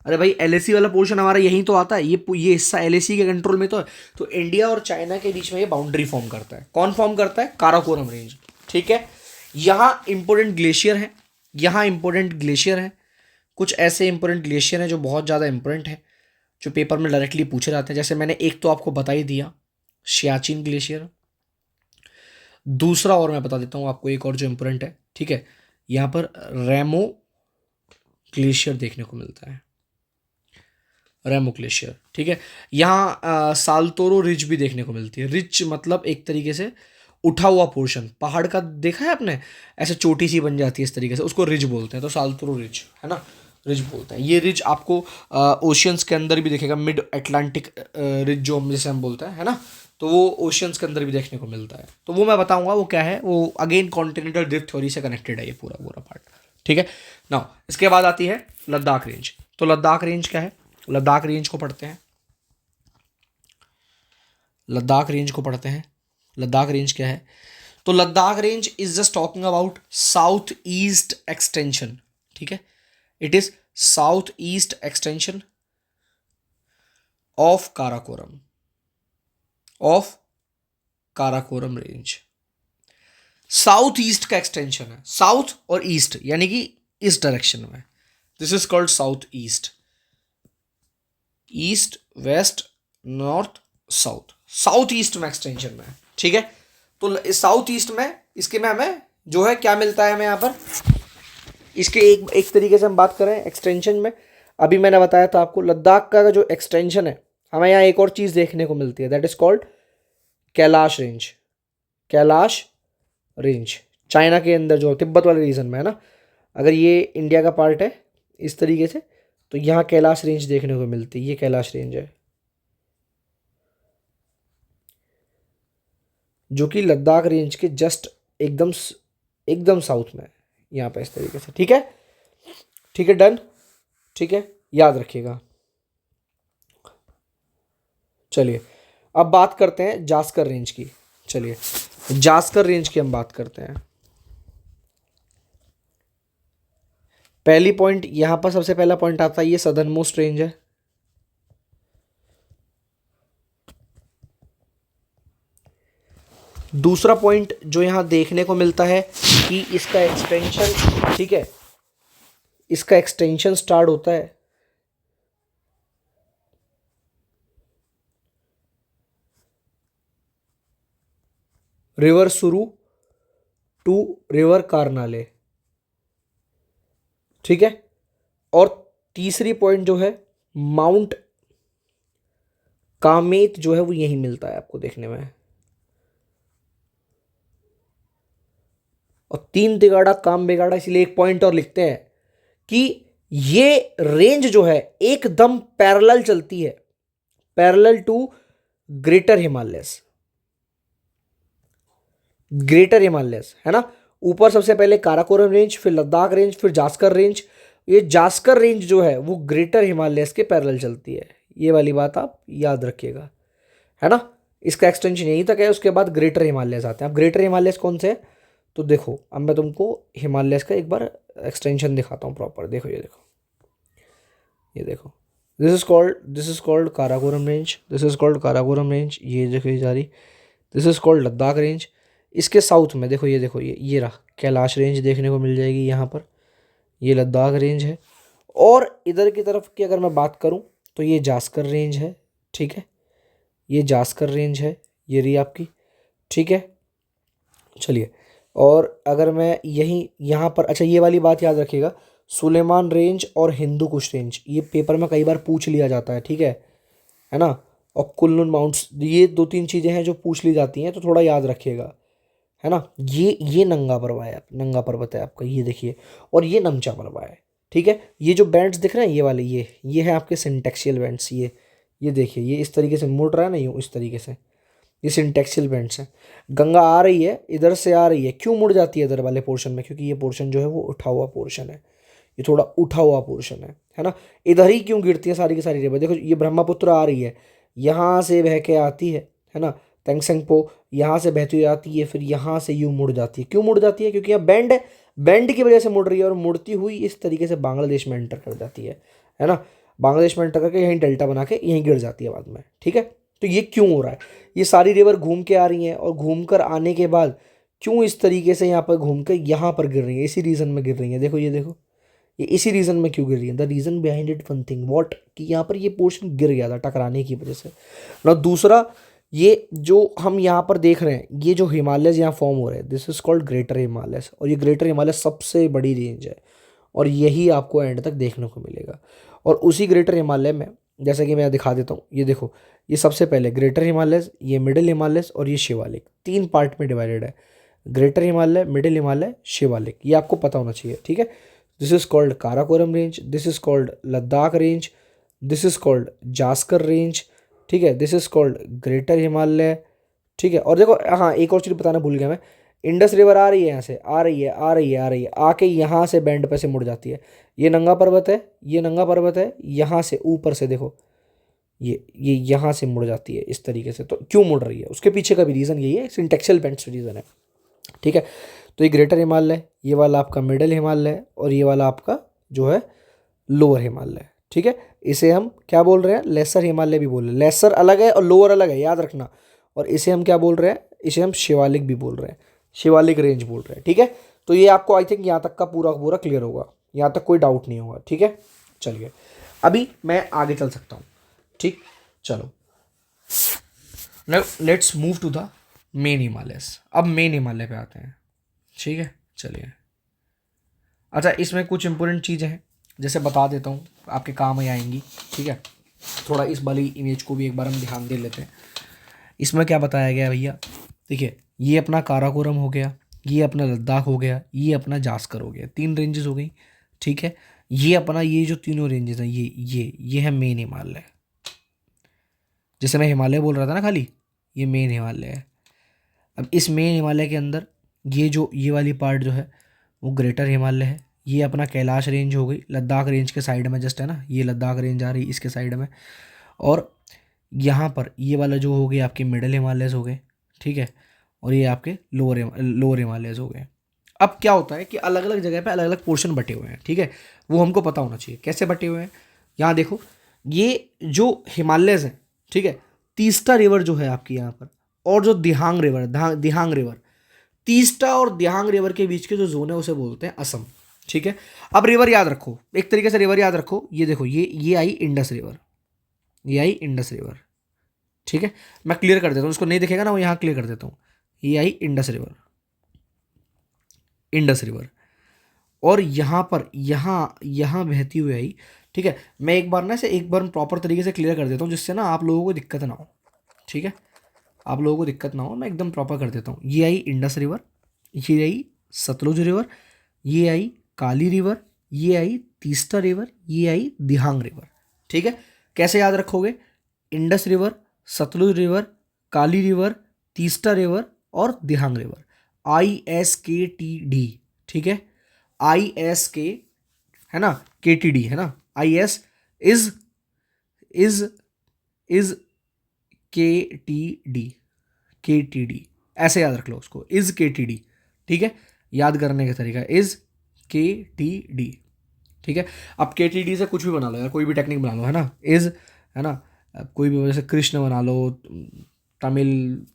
[SPEAKER 1] अरे भाई एलएसी वाला पोर्शन हमारा यहीं तो आता है, ये हिस्सा एलएसी के कंट्रोल में तो है। तो इंडिया और चाइना के बीच में ये बाउंड्री फॉर्म करता है, कौन फॉर्म करता है, काराकोरम रेंज, ठीक है। यहाँ इंपॉर्टेंट ग्लेशियर हैं, कुछ ऐसे इंपॉर्टेंट ग्लेशियर हैं जो बहुत ज़्यादा इंपॉर्टेंट है, जो पेपर में डायरेक्टली पूछे जाते हैं। जैसे मैंने एक तो आपको बता ही दिया, सियाचिन ग्लेशियर। दूसरा और मैं बता देता हूँ आपको, एक और जो इंपॉर्टेंट है, ठीक है, यहाँ पर रेमो ग्लेशियर देखने को मिलता है, रेमो ग्लेशियर, ठीक है। यहाँ साल्तोरो रिज भी देखने को मिलती है। रिज मतलब एक तरीके से उठा हुआ पोर्शन, पहाड़ का देखा है आपने, ऐसे चोटी सी बन जाती है इस तरीके से, उसको रिज बोलते हैं, तो साल्तोरो रिज, है ना, रिज बोलते हैं। ये रिज आपको ओशियंस के अंदर भी दिखेगा, मिड अटलांटिक रिज जो हम जैसे हम बोलते हैं, है ना, तो वो ओशियंस के अंदर भी देखने को मिलता है। तो वो मैं बताऊंगा वो क्या है, वो अगेन कॉन्टिनेंटल ड्रिफ्ट थ्योरी से कनेक्टेड है ये पूरा पार्ट, ठीक है। नाउ इसके बाद आती है लद्दाख रेंज। तो लद्दाख रेंज क्या है, लद्दाख रेंज को पढ़ते हैं। लद्दाख रेंज क्या है, तो Ladakh range is just talking about south east extension, ठीक है, it is south east extension of Karakoram, of Karakoram range. South east का एक्सटेंशन है, साउथ और ईस्ट यानी कि इस डायरेक्शन में, this is called south east, east west north south, south east में एक्सटेंशन में, ठीक है। तो इस साउथ ईस्ट में इसके में हमें जो है क्या मिलता है, हमें यहाँ पर इसके एक तरीके से हम बात करें एक्सटेंशन में, अभी मैंने बताया था आपको लद्दाख का जो एक्सटेंशन है, हमें यहाँ एक और चीज़ देखने को मिलती है, that is called Kailash range, Kailash range China के अंदर जो तिब्बत वाले रीजन में है ना, अगर ये इंडिया का पार्ट है इस तरीके से, तो यहाँ कैलाश रेंज देखने को मिलती है, ये कैलाश रेंज है जो कि लद्दाख रेंज के जस्ट एकदम एकदम साउथ में है, यहाँ पे इस तरीके से, ठीक है, ठीक है, डन, ठीक है, याद रखिएगा। चलिए अब बात करते हैं जास्कर रेंज की, चलिए जास्कर रेंज की हम बात करते हैं। पहली पॉइंट यहां पर सबसे पहला पॉइंट आता है, ये सदर्न मोस्ट रेंज है, दूसरा पॉइंट जो यहां देखने को मिलता है कि इसका एक्सटेंशन, ठीक है, इसका एक्सटेंशन स्टार्ट होता है रिवर सुरू टू रिवर कारनाले, ठीक है, और तीसरी पॉइंट जो है माउंट कामेत जो है वो यही मिलता है आपको देखने में, और तीन तिगाड़ा काम बिगाड़ा, इसलिए एक पॉइंट और लिखते हैं कि ये रेंज जो है एकदम पैरेलल चलती है, parallel to greater Himalayas, greater Himalayas है ना। ऊपर सबसे पहले काराकोरम रेंज, फिर लद्दाख रेंज, फिर जास्कर रेंज। ये जास्कर रेंज जो है वो ग्रेटर हिमालयस के पैरेलल चलती है, ये वाली बात आप याद रखिएगा, है ना। इसका एक्सटेंशन यहीं तक है, उसके बाद ग्रेटर हिमालयस आते हैं। अब ग्रेटर हिमालयस कौन से है, तो देखो अब मैं तुमको हिमालयस का एक बार एक्सटेंशन दिखाता हूँ प्रॉपर, देखो ये देखो, ये देखो, this is called Karakoram range, this is called Karakoram range, ये देखो ये जा रही, this is called Ladakh range. इसके साउथ में देखो, ये देखो, ये रहा कैलाश रेंज देखने को मिल जाएगी यहाँ पर, ये लद्दाख रेंज है। और इधर की तरफ की अगर मैं बात करूँ तो ये जास्कर रेंज है, ठीक है, ये जास्कर रेंज है, ये रही आपकी, ठीक है। चलिए और अगर मैं यहीं यहाँ पर, अच्छा ये वाली बात याद रखिएगा, सुलेमान रेंज और हिंदू कुश रेंज, ये पेपर में कई बार पूछ लिया जाता है, ठीक है ना। और कुल्लू माउंट्स, ये दो तीन चीज़ें हैं जो पूछ ली जाती हैं, तो थोड़ा याद रखिएगा, है ना। ये नंगा पर्वत है, नंगा पर्वत है आपका, ये देखिए, और ये नमचा पर्वत है, ठीक है। ये जो बैंड्स दिख रहे हैं ये वाले, ये है आपके सिंटेक्सियल बैंड्स, ये देखिए, ये इस तरीके से मुड़ रहा है ना, यूँ इस तरीके से, ये सिंटेक्सियल बैंड्स हैं। गंगा आ रही है इधर से, आ रही है, क्यों मुड़ जाती है इधर वाले पोर्शन में, क्योंकि ये पोर्शन जो है वो उठा हुआ पोर्शन है, ये थोड़ा उठा हुआ पोर्शन है ना। इधर ही क्यों गिरती है सारी की सारी रिवर, देखो ये ब्रह्मपुत्र आ रही है, यहाँ से बह के आती है ना, तेंगसेंगपो यहाँ से बहती हुई आती है, फिर यहाँ से यूँ मुड़ जाती है, क्यों मुड़ जाती है, क्योंकि यहाँ बैंड है, बैंड की वजह से मुड़ रही है, और मुड़ती हुई इस तरीके से बांग्लादेश में एंटर कर जाती है ना, बांग्लादेश में एंटर करके यहीं डेल्टा बना के यहीं गिर जाती है बाद में, ठीक है। तो ये क्यों हो रहा है, ये सारी रिवर घूम के आ रही हैं, और घूम कर आने के बाद क्यों इस तरीके से यहाँ पर घूम कर यहाँ पर गिर रही है, इसी रीज़न में गिर रही है, देखो ये देखो, ये इसी रीज़न में क्यों गिर रही है, the reason behind it one thing what, कि यहाँ पर ये पोर्शन गिर गया था टकराने की वजह से ना। दूसरा, ये जो हम यहाँ पर देख रहे हैं, ये जो हिमालयस यहाँ फॉर्म हो रहे हैं, this is called greater Himalayas, और ये ग्रेटर हिमालयस सबसे बड़ी रेंज है, और यही आपको एंड तक देखने को मिलेगा। और उसी ग्रेटर हिमालय में, जैसे कि मैं दिखा देता हूँ, ये देखो, ये सबसे पहले ग्रेटर हिमालयस, ये मिडिल हिमालयस, और ये शिवालिक, तीन पार्ट में डिवाइडेड है, ग्रेटर हिमालय, मिडिल हिमालय, शिवालिक, ये आपको पता होना चाहिए, ठीक है। This is called Karakoram range, this is called Ladakh range, this is called Zanskar range, ठीक है, this is called greater Himalaya, ठीक है। और देखो, हाँ एक और चीज़ बताना भूल गया मैं, इंडस रिवर आ रही है यहाँ से, आ रही है, आ रही है, आ रही है, आके यहाँ से बैंड पे से मुड़ जाती है, ये नंगा पर्वत है, ये नंगा पर्वत है, यहाँ से ऊपर से देखो, ये यहाँ से मुड़ जाती है इस तरीके से। तो क्यों मुड़ रही है, उसके पीछे का भी रीज़न यही है, सिंटेक्सियल बेंड्स रीज़न है, ठीक है। तो ये ग्रेटर हिमालय, ये वाला आपका मिडल हिमालय और ये वाला आपका जो है लोअर हिमालय। ठीक है, इसे हम क्या बोल रहे हैं, लेसर हिमालय भी बोल रहे हैं। लेसर अलग है और लोअर अलग है, याद रखना। और इसे हम क्या बोल रहे हैं, इसे हम शिवालिक भी बोल रहे हैं, शिवालिक रेंज बोल रहे हैं। ठीक है, तो ये आपको आई थिंक यहाँ तक का पूरा पूरा क्लियर होगा, यहाँ तक कोई डाउट नहीं होगा। ठीक है, चलिए अभी मैं आगे चल सकता हूँ। ठीक, चलो let's move to the main Himalayas. अब मेन हिमालय पे आते हैं। ठीक है, चलिए। अच्छा, इसमें कुछ इंपॉर्टेंट चीज़ें हैं, जैसे बता देता हूँ, आपके काम ही आएंगी। ठीक है, थोड़ा इस वाली इमेज को भी एक बार हम ध्यान दे लेते हैं। इसमें क्या बताया गया भैया, देखिए ये अपना काराकोरम हो गया, ये अपना लद्दाख हो गया, ये अपना जास्कर हो गया, 3 रेंजेस हो गई। ठीक है, ये अपना ये जो तीनों रेंजेस हैं, ये है मेन हिमालय। जैसे मैं हिमालय बोल रहा था ना खाली, ये मेन हिमालय है। अब इस मेन हिमालय के अंदर ये जो ये वाली पार्ट जो है वो ग्रेटर हिमालय है। ये अपना कैलाश रेंज हो गई, लद्दाख रेंज के साइड में जस्ट है ना, ये लद्दाख रेंज आ रही है इसके साइड में। और यहाँ पर ये वाला जो हो गया आपके मिडल हिमालयस हो गए। ठीक है, और ये आपके लोअर हिमालयस हो गए। अब क्या होता है कि अलग अलग जगह पे अलग अलग पोर्शन बटे हुए हैं। ठीक है, वो हमको पता होना चाहिए कैसे बटे हुए हैं। यहाँ देखो, ये जो हिमालयस हैं, ठीक है, तीस्ता रिवर जो है आपकी यहाँ पर, और जो दिहांग रिवर, दिहांग रिवर, तीस्ता और दिहांग रिवर के बीच के जो जोन है उसे बोलते हैं असम। ठीक है, अब रिवर याद रखो, एक तरीके से रिवर याद रखो। ये देखो, ये आई इंडस रिवर, ये आई इंडस रिवर। ठीक है, मैं क्लियर कर देता हूँ, उसको नहीं दिखेगा ना, वो यहाँ क्लियर कर देता हूँ। ये आई इंडस रिवर, इंडस रिवर। और यहाँ पर यहाँ बहती हुई आई। ठीक है, मैं एक बार ना इसे एक बार प्रॉपर तरीके से क्लियर कर देता हूँ, जिससे ना आप लोगों को दिक्कत ना हो। ठीक है, आप लोगों को दिक्कत ना हो, मैं एकदम प्रॉपर कर देता हूँ। ये आई इंडस रिवर, ये आई सतलुज रिवर, ये आई काली रिवर, ये आई तीस्ता रिवर, ये आई दिहांग रिवर। ठीक है, कैसे याद रखोगे, इंडस रिवर, सतलुज रिवर, काली रिवर, तीस्ता रिवर और दिहांग रिवर, ISKTD। ठीक है, ISK है ना, KTD है ना, IS is is KTD, KTD ऐसे याद रख लो उसको, इज KTD। ठीक है, याद करने का तरीका इज KTD। ठीक है, अब KTD से कुछ भी बना लो यार, कोई भी टेक्निक बना लो, है ना, इज, है ना, अब कोई भी जैसे कृष्ण बना लो, तमिल,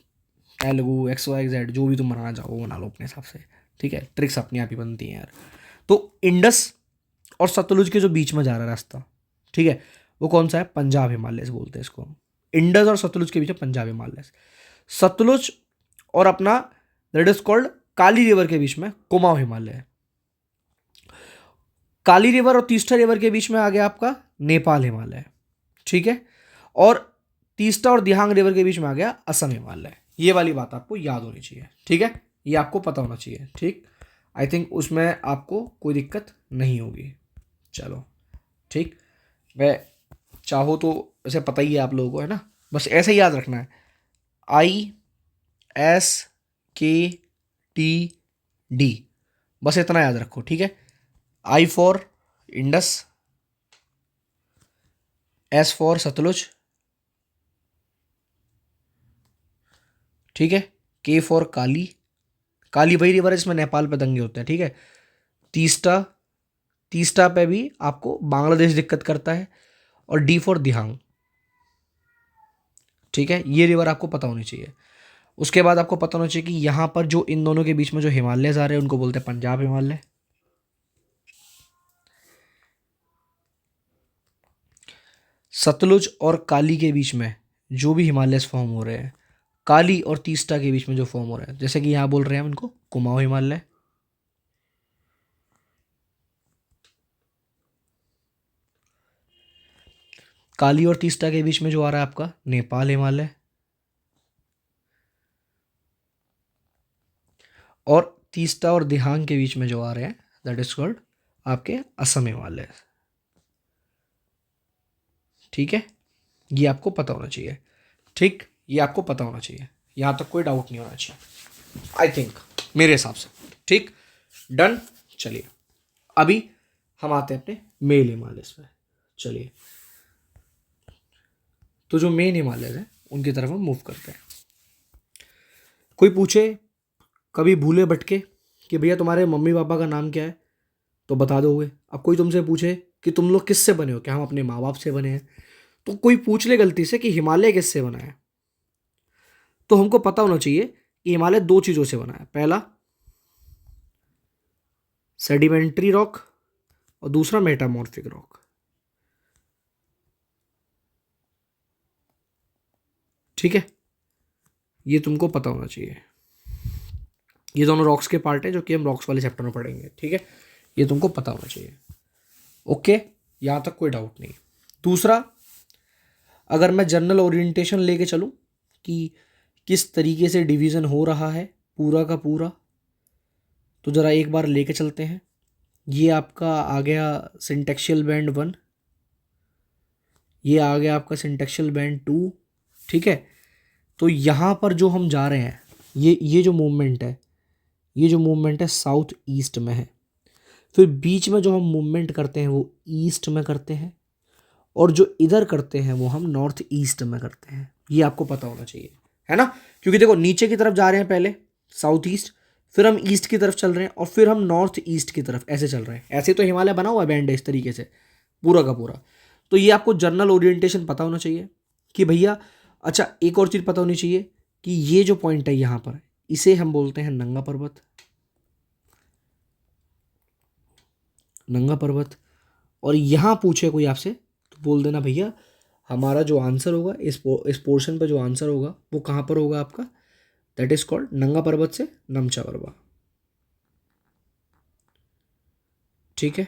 [SPEAKER 1] तेलुगु, XYZ, जो भी तुम बनाना चाहो वो बना लो अपने हिसाब से। ठीक है, ट्रिक्स अपने आप ही बनती हैं यार। तो इंडस और सतलुज के जो बीच में जा रहा है रास्ता, ठीक है, वो कौन सा है, पंजाब हिमालय से बोलते हैं इसको। इंडस और सतलुज के बीच में पंजाब हिमालय, सतलुज और अपना that is called Kali river के बीच में कुमाऊं हिमालय है। काली रिवर और तीस्ता रिवर के बीच में आ गया आपका नेपाल हिमालय। ठीक है, और तीस्ता और दिहांग रिवर के बीच में आ गया असम हिमालय। ये वाली बात आपको याद होनी चाहिए। ठीक है, ये आपको पता होना चाहिए। ठीक, आई थिंक उसमें आपको कोई दिक्कत नहीं होगी। चलो ठीक, मैं चाहो तो ऐसे पता ही है आप लोगों को, है ना, बस ऐसे ही याद रखना है, ISKTD, बस इतना याद रखो। ठीक है, I for Indus, S for Sutlej, ठीक है, K फॉर काली, काली वही रिवर है जिसमें नेपाल पे दंगे होते हैं। ठीक है, तीस्ता, तीस्ता पे भी आपको बांग्लादेश दिक्कत करता है, और D फॉर दिहांग। ठीक है, ये रिवर आपको पता होनी चाहिए। उसके बाद आपको पता होना चाहिए कि यहाँ पर जो इन दोनों के बीच में जो हिमालयस आ रहे हैं उनको बोलते हैं पंजाब हिमालय। सतलुज और काली के बीच में जो भी हिमालयस फॉर्म हो रहे हैं, काली और तीस्ता के बीच में जो फॉर्म हो रहा है, जैसे कि यहाँ बोल रहे हैं हम इनको कुमाऊं हिमालय। काली और तीस्ता के बीच में जो आ रहा है आपका नेपाल हिमालय, और तीस्ता और दिहांग के बीच में जो आ रहे हैं दैट इज कॉल्ड आपके असम हिमालय। ठीक है, ये आपको पता होना चाहिए। ठीक, ये आपको पता होना चाहिए, यहाँ तक कोई डाउट नहीं होना चाहिए आई थिंक, मेरे हिसाब से। ठीक, डन। चलिए अभी हम आते हैं अपने मेन हिमालयस पे। चलिए, तो जो मेन हिमालयस हैं उनकी तरफ हम मूव करते हैं। कोई पूछे कभी भूले भटके कि भैया तुम्हारे मम्मी पापा का नाम क्या है, तो बता दोगे। अब कोई तुमसे पूछे कि तुम लोग किससे बने हो, क्या हम अपने माँ बाप से बने हैं, तो कोई पूछ ले गलती से कि हिमालय किससे बना है, तो हमको पता होना चाहिए कि हिमालय दो चीज़ों से बना है। पहला सेडिमेंट्री रॉक और दूसरा मेटामॉर्फिक रॉक। ठीक है, ये तुमको पता होना चाहिए। ये दोनों रॉक्स के पार्ट हैं जो कि हम रॉक्स वाले चैप्टर में पढ़ेंगे। ठीक है, ये तुमको पता होना चाहिए। ओके, यहाँ तक कोई डाउट नहीं। दूसरा, अगर मैं जनरल ओरिएंटेशन लेके चलूँ कि किस तरीके से डिवीज़न हो रहा है पूरा का पूरा, तो ज़रा एक बार लेके चलते हैं। ये आपका आ गया सिंटेक्शियल बैंड 1, ये आ गया आपका सिंटेक्शियल बैंड 2। ठीक है, तो यहाँ पर जो हम जा रहे हैं, ये जो मूवमेंट है, ये जो मूवमेंट है साउथ ईस्ट में है। फिर बीच में जो हम मूवमेंट करते हैं वो ईस्ट में करते हैं, और जो इधर करते हैं वो हम नॉर्थ ईस्ट में करते हैं। ये आपको पता होना चाहिए, है ना। क्योंकि देखो, नीचे की तरफ जा रहे हैं पहले साउथ ईस्ट, फिर हम ईस्ट की तरफ चल रहे हैं, और फिर हम नॉर्थ ईस्ट की तरफ ऐसे चल रहे हैं। ऐसे तो हिमालय बना हुआ है बैंड है इस तरीके से पूरा का पूरा। तो ये आपको जनरल ओरिएंटेशन पता होना चाहिए कि भैया, अच्छा एक और चीज़ पता होनी चाहिए कि ये जो पॉइंट है यहाँ पर, इसे हम बोलते हैं नंगा पर्वत। नंगा पर्वत। और यहाँ पूछे कोई आपसे तो बोल देना भैया, हमारा जो आंसर होगा इस पोर्शन पर, जो आंसर होगा वो कहाँ पर होगा आपका, दैट इज कॉल्ड नंगा पर्वत से नमचा पर्वत। ठीक है,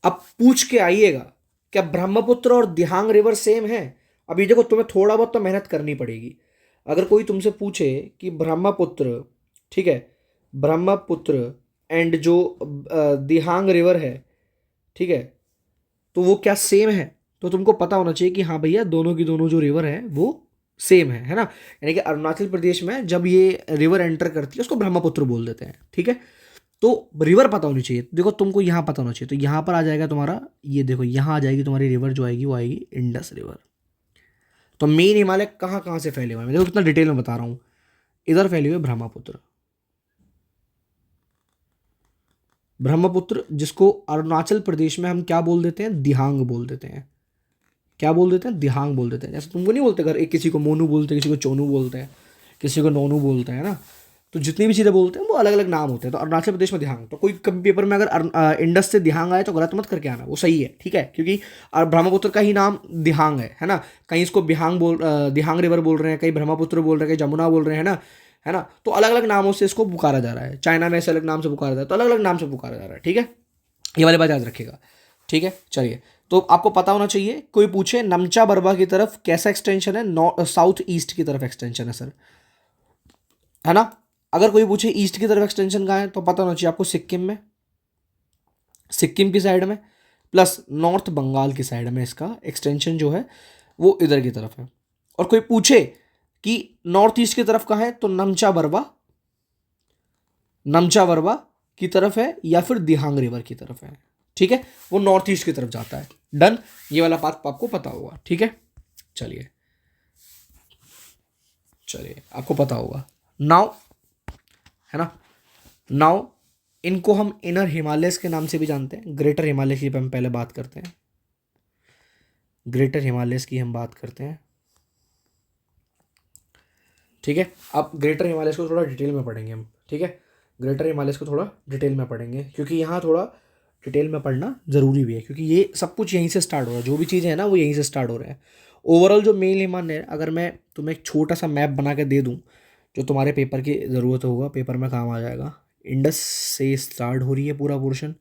[SPEAKER 1] अब पूछ के आइएगा क्या ब्रह्मपुत्र और दिहांग रिवर सेम है। अभी देखो, तुम्हें थोड़ा बहुत तो मेहनत करनी पड़ेगी। अगर कोई तुमसे पूछे कि ब्रह्मपुत्र, ठीक है, ब्रह्मपुत्र एंड जो दिहांग रिवर है, ठीक है, तो वो क्या सेम है, तो तुमको पता होना चाहिए कि हाँ भैया, दोनों की दोनों जो रिवर है वो सेम है ना। यानी कि अरुणाचल प्रदेश में जब ये रिवर एंटर करती है उसको ब्रह्मपुत्र बोल देते हैं। ठीक है, तो रिवर पता होनी चाहिए। देखो, तुमको यहाँ पता होना चाहिए, तो यहाँ पर आ जाएगा तुम्हारा, ये देखो यहाँ आ जाएगी तुम्हारी रिवर जो आएगी वो आएगी इंडस रिवर। तो मेन हिमालय कहाँ कहाँ से फैले हुए हैं, मैं देखो कितना डिटेल में बता रहा हूँ। इधर फैले हुए ब्रह्मपुत्र, ब्रह्मपुत्र जिसको अरुणाचल प्रदेश में हम क्या बोल देते हैं, दिहांग बोल देते हैं। क्या बोल देते हैं, दिहांग बोल देते हैं। जैसे तुमको नहीं बोलते, अगर एक किसी को मोनू बोलते हैं, किसी को चोनू बोलते हैं, किसी को नोनू बोलते हैं ना, तो जितनी भी चीज़ें बोलते हैं वो अलग अलग नाम होते हैं। तो अरुणाचल प्रदेश में दिहांग, तो कोई कभी पेपर में अगर इंडस से दिहांग आए तो गलत मत करके आना, वो सही है। ठीक है, क्योंकि ब्रह्मपुत्र का ही नाम दिहांग है ना। कहीं इसको दिहांग रिवर बोल रहे हैं, कहीं ब्रह्मपुत्र बोल रहे हैं, कहीं जमुना बोल रहे हैं ना, है ना। तो अलग अलग नामों से इसको पुकारा जा रहा है। चाइना में ऐसे अलग नाम से पुकारा जाता है, तो अलग अलग नाम से पुकारा जा रहा है। ठीक है, ये वाली बात याद रखिएगा। ठीक है, चलिए, तो आपको पता होना चाहिए। कोई पूछे नमचा बरवा की तरफ कैसा एक्सटेंशन है, साउथ ईस्ट की तरफ एक्सटेंशन है सर, है ना। अगर कोई पूछे ईस्ट की तरफ एक्सटेंशन कहाँ है, तो पता होना चाहिए आपको सिक्किम में, सिक्किम की साइड में, प्लस नॉर्थ बंगाल की साइड में इसका एक्सटेंशन जो है वो इधर की तरफ है। और कोई पूछे कि नॉर्थ ईस्ट की तरफ कहाँ है, तो नमचा बरवा की तरफ है या फिर दिहांग रिवर की तरफ है। ठीक है, वो नॉर्थ ईस्ट की तरफ जाता है। डन, ये वाला बात आपको पता होगा। ठीक है, चलिए चलिए, आपको पता होगा नाउ, है ना। नाउ इनको हम इनर हिमालयस के नाम से भी जानते हैं। ग्रेटर हिमालय की हम पहले बात करते हैं, ग्रेटर हिमालयस की हम बात करते हैं। ठीक है, अब ग्रेटर हिमालयस को थोड़ा डिटेल में पढ़ेंगे हम। ठीक है, ग्रेटर हिमालयस को थोड़ा डिटेल में पढ़ेंगे, क्योंकि यहाँ थोड़ा डिटेल में पढ़ना ज़रूरी भी है, क्योंकि ये सब कुछ यहीं से स्टार्ट हो रहा है। जो भी चीज़ें हैं ना वो यहीं से स्टार्ट हो रहे हैं। ओवरऑल जो मेन हिमालय है, अगर मैं तुम्हें एक छोटा सा मैप बना के दे दूँ जो तुम्हारे पेपर की ज़रूरत होगा, पेपर में काम आ जाएगा। इंडस से स्टार्ट हो रही है पूरा पोर्शन,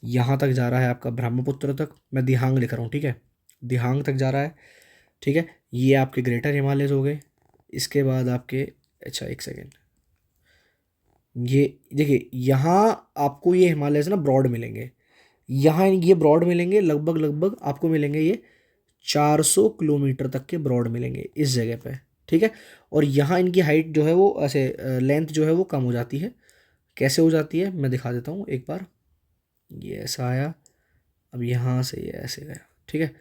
[SPEAKER 1] यहाँ तक जा रहा है आपका ब्रह्मपुत्र तक। मैं दिहांग लिख रहा हूँ, ठीक है, दिहांग तक जा रहा है। ठीक है, ये आपके ग्रेटर हिमालयस हो गए। इसके बाद आपके, अच्छा एक सेकेंड, ये देखिए, यहाँ आपको ये हिमालयस ना ब्रॉड मिलेंगे। यहाँ ये ब्रॉड मिलेंगे, लगभग लगभग आपको मिलेंगे ये 400 किलोमीटर तक के ब्रॉड मिलेंगे इस जगह पे। ठीक है, और यहाँ इनकी हाइट जो है वो ऐसे, लेंथ जो है वो कम हो जाती है। कैसे हो जाती है मैं दिखा देता हूँ एक बार। ये ऐसा आया, अब यहाँ से ये ऐसे गया। ठीक है,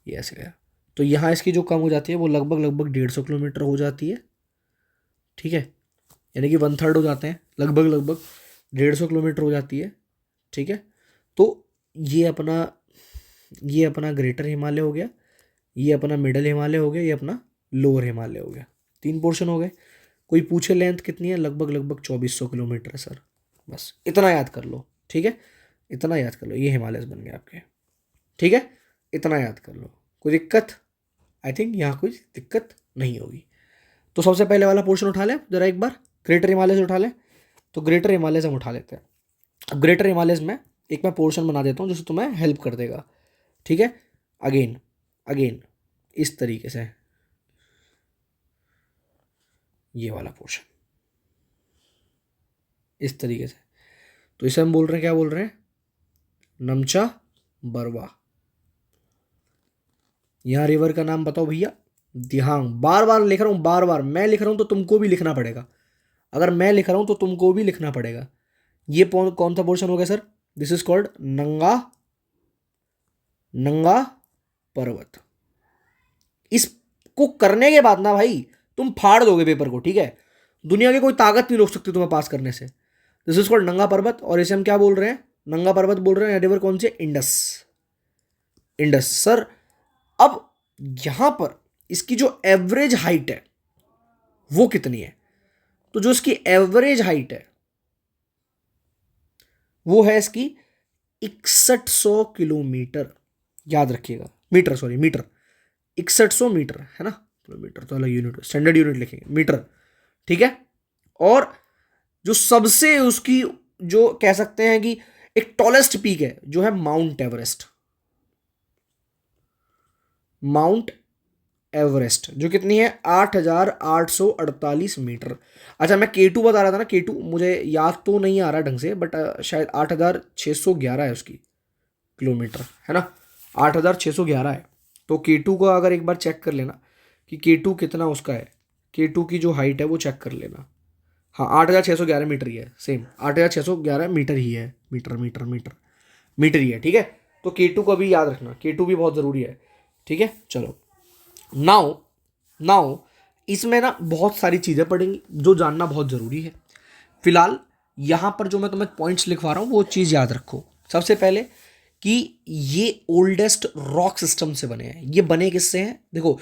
[SPEAKER 1] ये ऐसे गया, तो यहाँ इसकी जो कम हो जाती है वो लगभग लगभग 150 किलोमीटर हो जाती है। ठीक है, यानी कि 1/3 हो जाते हैं, लगभग लगभग 150 किलोमीटर हो जाती है। ठीक है, तो ये अपना ग्रेटर हिमालय हो गया, ये अपना मिडल हिमालय हो गया, ये अपना लोअर हिमालय हो गया। 3 पोर्शन हो गए। कोई पूछे लेंथ कितनी है, लगभग लगभग 2400 किलोमीटर है सर। बस इतना याद कर लो। ठीक है, इतना याद कर लो, ये हिमालयस बन गए आपके। ठीक है, इतना याद कर लो। कोई दिक्कत? आई थिंक यहाँ कोई दिक्कत नहीं होगी। तो सबसे पहले वाला पोर्शन उठा लें जरा एक बार, ग्रेटर हिमालय से उठा लें। तो ग्रेटर हिमालय से हम उठा लेते हैं। अब ग्रेटर हिमालयस में एक मैं पोर्शन बना देता हूँ जिससे तुम्हें हेल्प कर देगा। ठीक है, अगेन अगेन इस तरीके से, ये वाला पोर्शन इस तरीके से। तो इसे हम बोल रहे हैं, क्या बोल रहे हैं, नमचा बरवा। यहां रिवर का नाम बताओ भैया। ध्यान, बार बार लिख रहा हूं, बार बार मैं लिख रहा हूं तो तुमको भी लिखना पड़ेगा। अगर मैं लिख रहा हूं तो तुमको भी लिखना पड़ेगा। ये कौन सा पोर्शन हो गया सर? दिस इज कॉल्ड नंगा नंगा पर्वत। इसको करने के बाद ना भाई तुम फाड़ दोगे पेपर को। ठीक है, दुनिया की कोई ताकत नहीं रोक सकती तुम्हें पास करने से। दिस इज कॉल्ड नंगा पर्वत। और इसे हम क्या बोल रहे हैं? नंगा पर्वत बोल रहे हैं। रिवर कौन सी? इंडस। Indus sir. अब यहां पर इसकी जो एवरेज हाइट है वो कितनी है? तो जो इसकी एवरेज हाइट है वो है इसकी 6100 किलोमीटर। याद रखिएगा, मीटर, सॉरी मीटर। 6100 मीटर है ना, किलोमीटर तो अलग यूनिट, स्टैंडर्ड यूनिट लिखेंगे, मीटर। ठीक है, और जो सबसे उसकी जो कह सकते हैं कि एक टॉलेस्ट पीक है जो है माउंट एवरेस्ट। माउंट एवरेस्ट जो कितनी है? 8848 मीटर। अच्छा, मैं K2 बता रहा था ना, K2 मुझे याद तो नहीं आ रहा ढंग से, बट शायद 8611 है उसकी किलोमीटर, है ना, 8611 है। तो K2 को अगर एक बार चेक कर लेना कि K2 कितना उसका है, K2 की जो हाइट है वो चेक कर लेना। हाँ, 8611 मीटर ही है, सेम 8611 मीटर ही है, मीटर मीटर मीटर मीटर ही है। ठीक है, तो K2 को भी याद रखना, K2 भी बहुत ज़रूरी है। ठीक है, चलो नाउ नाउ इसमें ना बहुत सारी चीज़ें पढ़ेंगी जो जानना बहुत ज़रूरी है। फिलहाल यहाँ पर जो मैं तुम्हें पॉइंट्स लिखवा रहा हूँ वो चीज़ याद रखो। सबसे पहले कि ये ओल्डेस्ट रॉक सिस्टम से बने हैं। ये बने किससे हैं? देखो,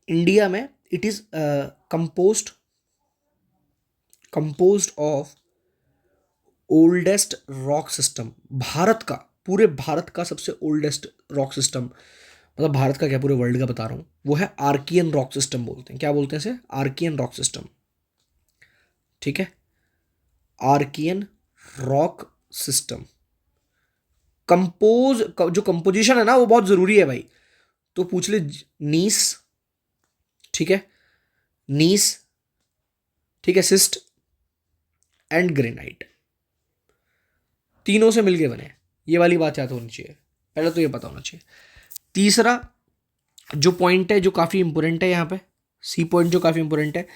[SPEAKER 1] इंडिया में it is composed of oldest rock system. Bharat का, पूरे भारत का सबसे ओल्डेस्ट रॉक सिस्टम, मतलब भारत का क्या, पूरे वर्ल्ड का बता रहा हूँ, वो है आर्कियन रॉक सिस्टम बोलते हैं। क्या बोलते हैं इसे? Archean rock system. ठीक है, आर्कियन रॉक सिस्टम। जो कंपोजिशन है ना वो बहुत ज़रूरी है भाई। तो पूछ ले, नीस, ठीक है, नीस, ठीक है, सिस्ट एंड ग्रेनाइट, तीनों से मिलके बने। ये वाली बात याद होनी चाहिए, पहले तो ये पता होना चाहिए। तीसरा जो पॉइंट है जो काफ़ी इंपॉर्टेंट है यहाँ पे, सी पॉइंट जो काफ़ी इंपॉर्टेंट है,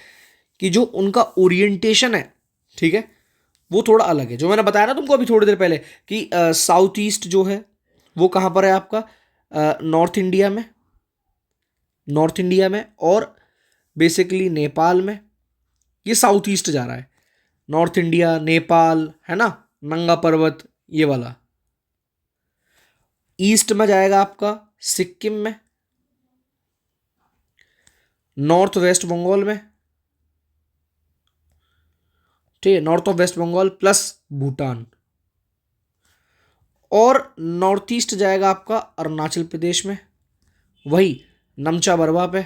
[SPEAKER 1] कि जो उनका ओरिएंटेशन है, ठीक है, वो थोड़ा अलग है। जो मैंने बताया ना तुमको अभी थोड़ी देर पहले कि साउथ ईस्ट जो है वो कहाँ पर है आपका? नॉर्थ इंडिया में, नॉर्थ इंडिया में, और बेसिकली नेपाल में। ये साउथ ईस्ट जा रहा है, नॉर्थ इंडिया, नेपाल, है ना, नंगा पर्वत, ये वाला। ईस्ट में जाएगा आपका सिक्किम में, नॉर्थ वेस्ट बंगाल में, ठीक है, north of West Bengal plus Bhutan. और नॉर्थ ईस्ट जाएगा आपका अरुणाचल प्रदेश में, वही नमचा बरवा पे,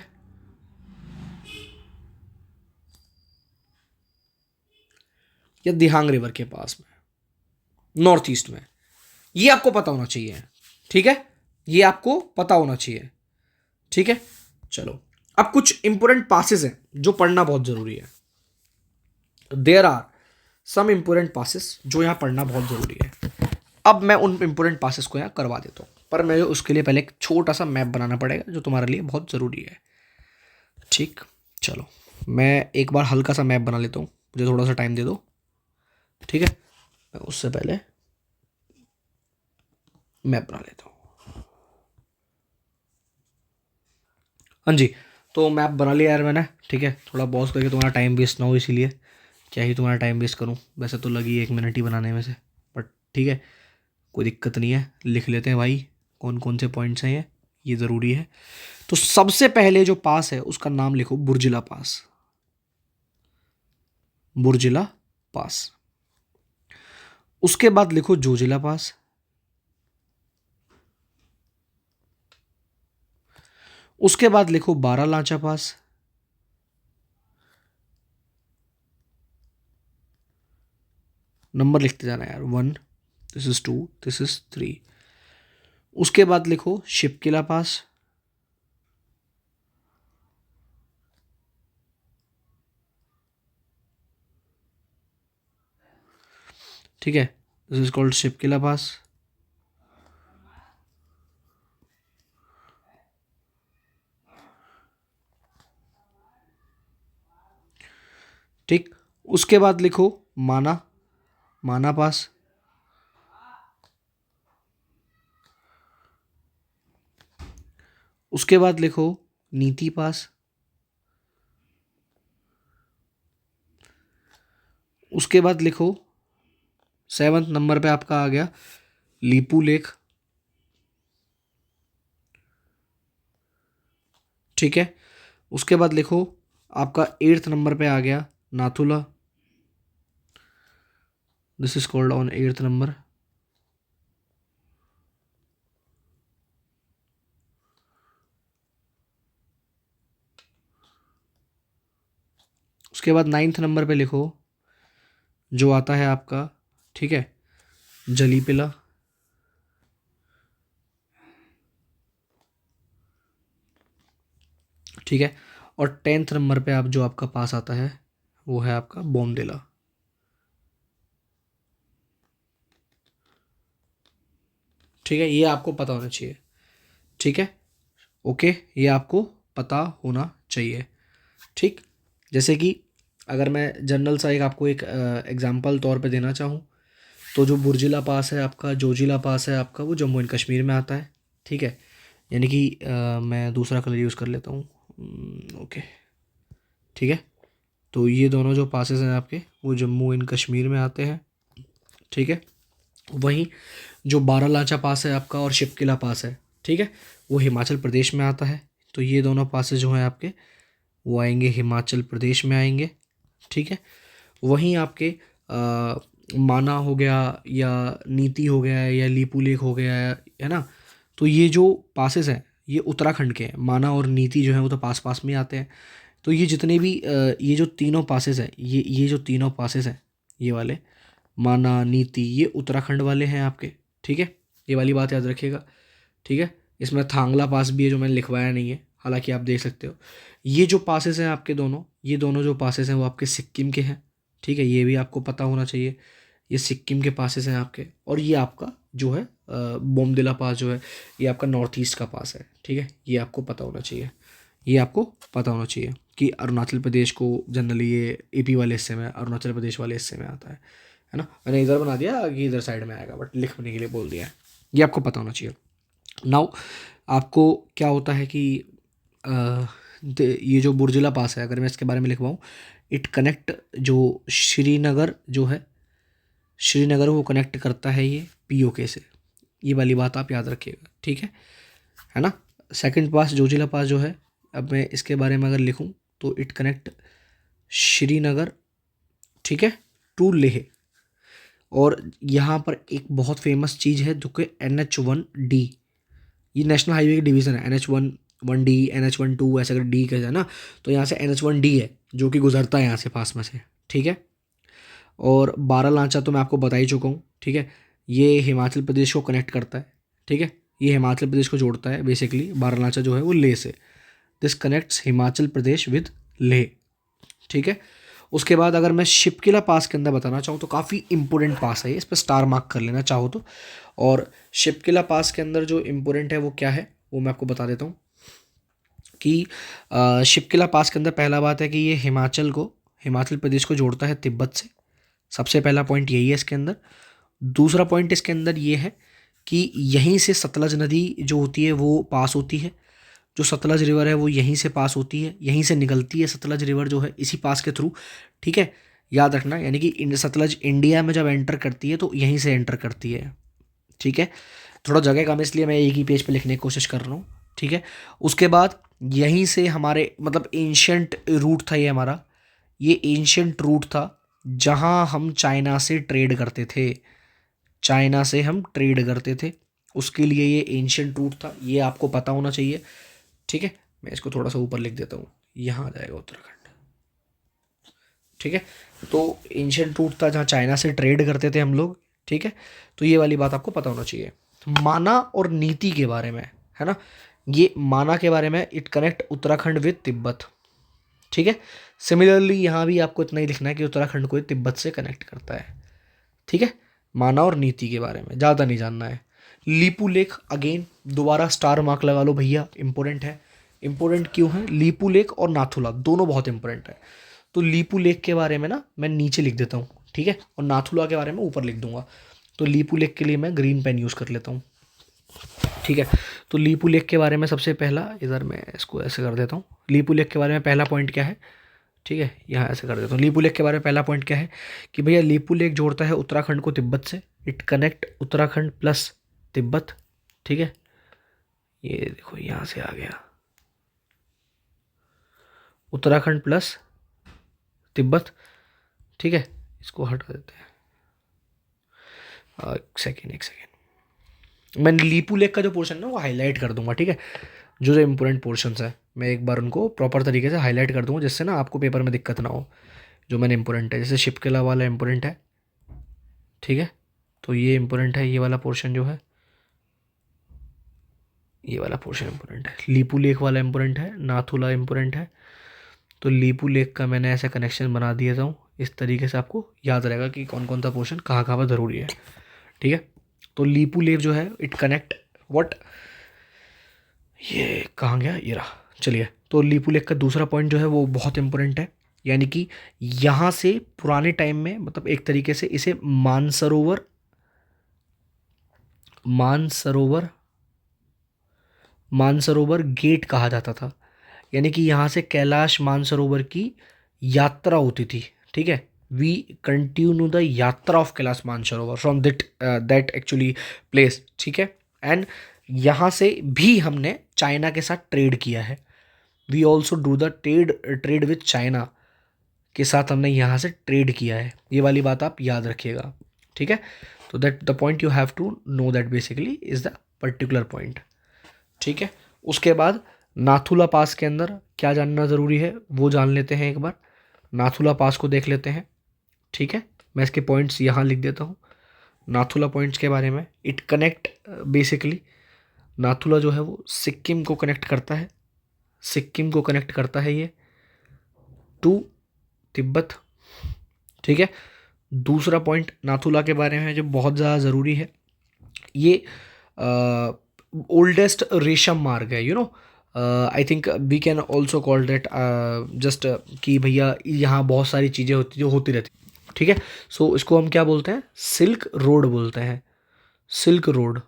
[SPEAKER 1] या दिहांग रिवर के पास में, नॉर्थ ईस्ट में। ये आपको पता होना चाहिए। ठीक है, ये आपको पता होना चाहिए। ठीक है, चलो अब कुछ इंपोर्टेंट पासेस हैं जो पढ़ना बहुत जरूरी है। There are some important passes जो यहां पढ़ना बहुत जरूरी है। अब मैं उन इंपोर्टेंट पासेस को यहां करवा देता हूं, पर मैं उसके लिए पहले एक छोटा सा मैप बनाना पड़ेगा जो तुम्हारे लिए बहुत जरूरी है। ठीक, चलो मैं एक बार हल्का सा मैप बना लेता हूं, मुझे थोड़ा सा टाइम दे दो। ठीक है, मैं उससे पहले मैप बना लेता हूं। हाँ जी, तो मैप बना लिया यार मैंने। ठीक है, थोड़ा पॉज करके तुम्हारा टाइम वेस्ट ना हो इसीलिए। क्या ही तुम्हारा टाइम वेस्ट करूं, वैसे तो लगी 1 मिनट ही बनाने में से, बट ठीक है, कोई दिक्कत नहीं है, लिख लेते हैं भाई कौन कौन से पॉइंट्स हैं ये ज़रूरी है। तो सबसे पहले जो पास है उसका नाम लिखो बुर्जिला पास, बुर्जिला पास। उसके बाद लिखो जोजिला पास, उसके बाद लिखो बारालाचा पास, नंबर लिखते जाना यार, 1, दिस इज 2, दिस इज 3। उसके बाद लिखो शिपकिला पास, ठीक है, दिस इज कॉल्ड शिपकिला पास। ठीक, उसके बाद लिखो माना, माना पास। उसके बाद लिखो नीति पास। उसके बाद लिखो 7th नंबर पे आपका आ गया लीपू लेक, ठीक है। उसके बाद लिखो आपका 8th नंबर पे आ गया Nathula, this is called on 8th number. उसके बाद 9th नंबर पे लिखो जो आता है आपका, ठीक है, जलीपिला। ठीक है, और 10th नंबर पे आप जो आपका पास आता है वो है आपका बोमदिला। ठीक है, ये आपको पता होना चाहिए, ठीक है, ओके, ये आपको पता होना चाहिए। ठीक, जैसे कि अगर मैं जनरल सा एक आपको एक एग्जांपल तौर पे देना चाहूँ, तो जो बुर्जिला पास है आपका, जोजिला पास है आपका, वो जम्मू एंड कश्मीर में आता है, ठीक है। यानी कि मैं दूसरा कलर यूज़ कर लेता हूँ, ओके, ठीक है। तो ये दोनों जो पासेस हैं आपके वो जम्मू एंड कश्मीर में आते हैं, ठीक है। वहीं जो बारालाचा पास है आपका और शिपकिला पास है, ठीक है, वो हिमाचल प्रदेश में आता है। तो ये दोनों पासेस जो हैं आपके वो आएंगे हिमाचल प्रदेश में आएंगे, ठीक है। वहीं आपके माना हो गया या नीति हो गया या लीपू लेक हो गया है ना, तो ये जो पासेस हैं ये उत्तराखंड के हैं। माना और नीति जो है वो तो पास पास में आते हैं। तो ये जितने भी ये जो तीनों पासेस हैं, ये जो तीनों पासेस हैं, ये वाले माना नीति, ये उत्तराखंड वाले हैं आपके, ठीक है। ये वाली बात याद रखिएगा, ठीक है। इसमें थांगला पास भी है जो मैंने लिखवाया नहीं है, हालांकि आप देख सकते हो। ये जो पासेस हैं आपके दोनों, ये दोनों जो पासेस हैं वो आपके सिक्किम के हैं, ठीक है, ये भी आपको पता होना चाहिए। ये सिक्किम के पासेस हैं आपके, और ये आपका जो है बोमदिला पास जो है ये आपका नॉर्थ ईस्ट का पास है, ठीक है। ये आपको पता होना चाहिए, ये आपको पता होना चाहिए कि अरुणाचल प्रदेश को जनरली ये एपी वाले हिस्से में, अरुणाचल प्रदेश वाले हिस्से में आता है ना। मैंने इधर बना दिया कि इधर साइड में आएगा, बट लिखने के लिए बोल दिया है, ये आपको पता होना चाहिए। नाउ आपको क्या होता है कि ये जो बुर्जिला पास है, अगर मैं इसके बारे में लिखवाऊँ, इट कनेक्ट जो श्रीनगर जो है, श्रीनगर वो कनेक्ट करता है ये पीओके से। ये वाली बात आप याद रखिएगा, ठीक है ना। सेकंड पास जोजिला पास जो है, अब मैं इसके बारे में अगर लिखूं तो इट कनेक्ट श्रीनगर, ठीक है, टू लेह। और यहाँ पर एक बहुत फेमस चीज़ है जो कि NH1D, ये नेशनल हाईवे की डिवीज़न है। NH1D, NH12 ऐसे अगर डी का है ना, तो यहाँ से NH1D है जो कि गुजरता है यहाँ से पास में से, ठीक है। और बारालाचा तो मैं आपको बता ही चुका हूँ, ठीक है, ये हिमाचल प्रदेश को कनेक्ट करता है, ठीक है, ये हिमाचल प्रदेश को जोड़ता है बेसिकली। बारालाचा जो है वो लेह से, this connects Himachal Pradesh with Leh, ठीक है। उसके बाद अगर मैं शिपकिला पास के अंदर बताना चाहूँ तो काफ़ी इंपॉर्टेंट पास है ये, इस पर स्टार मार्क कर लेना चाहो तो। और शिपकिला पास के अंदर जो इम्पोर्टेंट है वो क्या है वो मैं आपको बता देता हूँ कि शिपकिला पास के अंदर पहला बात है कि ये हिमाचल प्रदेश को जोड़ता है तिब्बत से। सबसे पहला पॉइंट यही है इसके अंदर। दूसरा पॉइंट इसके अंदर ये है कि यहीं से सतलज नदी जो होती है वो पास होती है। जो सतलज रिवर है वो यहीं से पास होती है, यहीं से निकलती है सतलज रिवर जो है इसी पास के थ्रू, ठीक है। याद रखना, यानी कि सतलज इंडिया में जब एंटर करती है तो यहीं से एंटर करती है, ठीक है। थोड़ा जगह कम इसलिए मैं एक ही पेज पे लिखने की कोशिश कर रहा हूँ, ठीक है। उसके बाद यहीं से हमारे मतलब एंशियंट रूट था ये हमारा, ये एंशियंट रूट था जहाँ हम चाइना से ट्रेड करते थे, चाइना से हम ट्रेड करते थे, उसके लिए ये एंशियंट रूट था, ये आपको पता होना चाहिए, ठीक है। मैं इसको थोड़ा सा ऊपर लिख देता हूँ, यहाँ आ जाएगा उत्तराखंड, ठीक है। तो एंशियंट रूट था जहाँ चाइना से ट्रेड करते थे हम लोग, ठीक है। तो ये वाली बात आपको पता होना चाहिए। माना और नीति के बारे में, है ना, ये माना के बारे में, it connect Uttarakhand with Tibet, ठीक है। सिमिलरली यहाँ भी आपको इतना ही लिखना है कि उत्तराखंड को तिब्बत से कनेक्ट करता है, ठीक है। माना और नीति के बारे में ज़्यादा नहीं जानना है। लीपू लेक, अगेन दोबारा स्टार मार्क लगा लो भैया, इंपॉर्टेंट है। इंपॉर्टेंट क्यों है? लीपू लेक और नाथुला दोनों बहुत इंपॉर्टेंट है। तो लीपू लेक के बारे में ना मैं नीचे लिख देता हूँ, ठीक है, और नाथुला के बारे में ऊपर लिख दूंगा। तो लीपू लेक के लिए मैं ग्रीन पेन यूज़ कर लेता हूँ, ठीक है। तो लीपू लेक के बारे में सबसे पहला, इधर मैं इसको ऐसे कर देता हूँ, लीपू लेक के बारे में पहला पॉइंट क्या है, ठीक है, यहाँ ऐसे कर देता हूँ। लीपू लेक के बारे में पहला पॉइंट क्या है कि भैया लीपू लेक जोड़ता है उत्तराखंड को तिब्बत से, it connect Uttarakhand plus Tibet, ठीक है। ये देखो यहाँ से आ गया उत्तराखंड प्लस तिब्बत, ठीक है। इसको हटा देते हैं, एक सेकेंड एक सेकेंड, मैं लीपू लेक का जो पोर्शन है ना वो हाईलाइट कर दूंगा, ठीक है। जो जो इम्पोर्टेंट पोर्शंस है मैं एक बार उनको प्रॉपर तरीके से हाईलाइट कर दूंगा, जिससे ना आपको पेपर में दिक्कत ना हो। जो मैंने इंपॉर्टेंट है, जैसे शिपकिला वाला इंपॉर्टेंट है, ठीक है। तो ये इंपॉर्टेंट है, ये वाला पोर्शन जो है, ये वाला पोर्शन इंपॉर्टेंट है। लीपू लेक वाला इंपॉर्टेंट है, नाथुला इंपॉर्टेंट है। तो लीपू लेक का मैंने ऐसा कनेक्शन बना दिया था, इस तरीके से आपको याद रहेगा कि कौन कौन सा पोर्शन कहाँ कहाँ पर ज़रूरी है, ठीक है। तो लीपू लेक जो है इट कनेक्ट व्हाट, ये कहाँ गया, ये रहा, चलिए। तो लीपू लेक का दूसरा पॉइंट जो है वो बहुत इंपॉर्टेंट है, यानी कि यहाँ से पुराने टाइम में मतलब एक तरीके से इसे मानसरोवर, मानसरोवर, मानसरोवर गेट कहा जाता था। यानी कि यहाँ से कैलाश मानसरोवर की यात्रा होती थी, ठीक है। वी कंटिन्यू द यात्रा of Kailash Mansarovar from that actually place, ठीक है। एंड यहाँ से भी हमने चाइना के साथ ट्रेड किया है, we also do the trade with China, के साथ हमने यहाँ से ट्रेड किया है। ये वाली बात आप याद रखिएगा, ठीक है। तो that the point you have to know that basically is the particular point, ठीक है। उसके बाद नाथुला पास के अंदर क्या जानना ज़रूरी है वो जान लेते हैं एक बार, नाथुला पास को देख लेते हैं, ठीक है। मैं इसके पॉइंट्स यहाँ लिख देता हूँ नाथुला पॉइंट्स के बारे में। इट कनेक्ट बेसिकली, नाथुला जो है वो सिक्किम को कनेक्ट करता है, सिक्किम को कनेक्ट करता है ये टू तिब्बत, ठीक है। दूसरा पॉइंट नाथुला के बारे में जो बहुत ज़्यादा ज़रूरी है, ये ओल्डेस्ट रेशम मार्ग है, you know, I think we can also call that just कि भैया यहाँ बहुत सारी चीज़ें होती जो होती रहती, ठीक है। सो इसको हम क्या बोलते हैं, सिल्क रोड बोलते हैं, सिल्क रोड,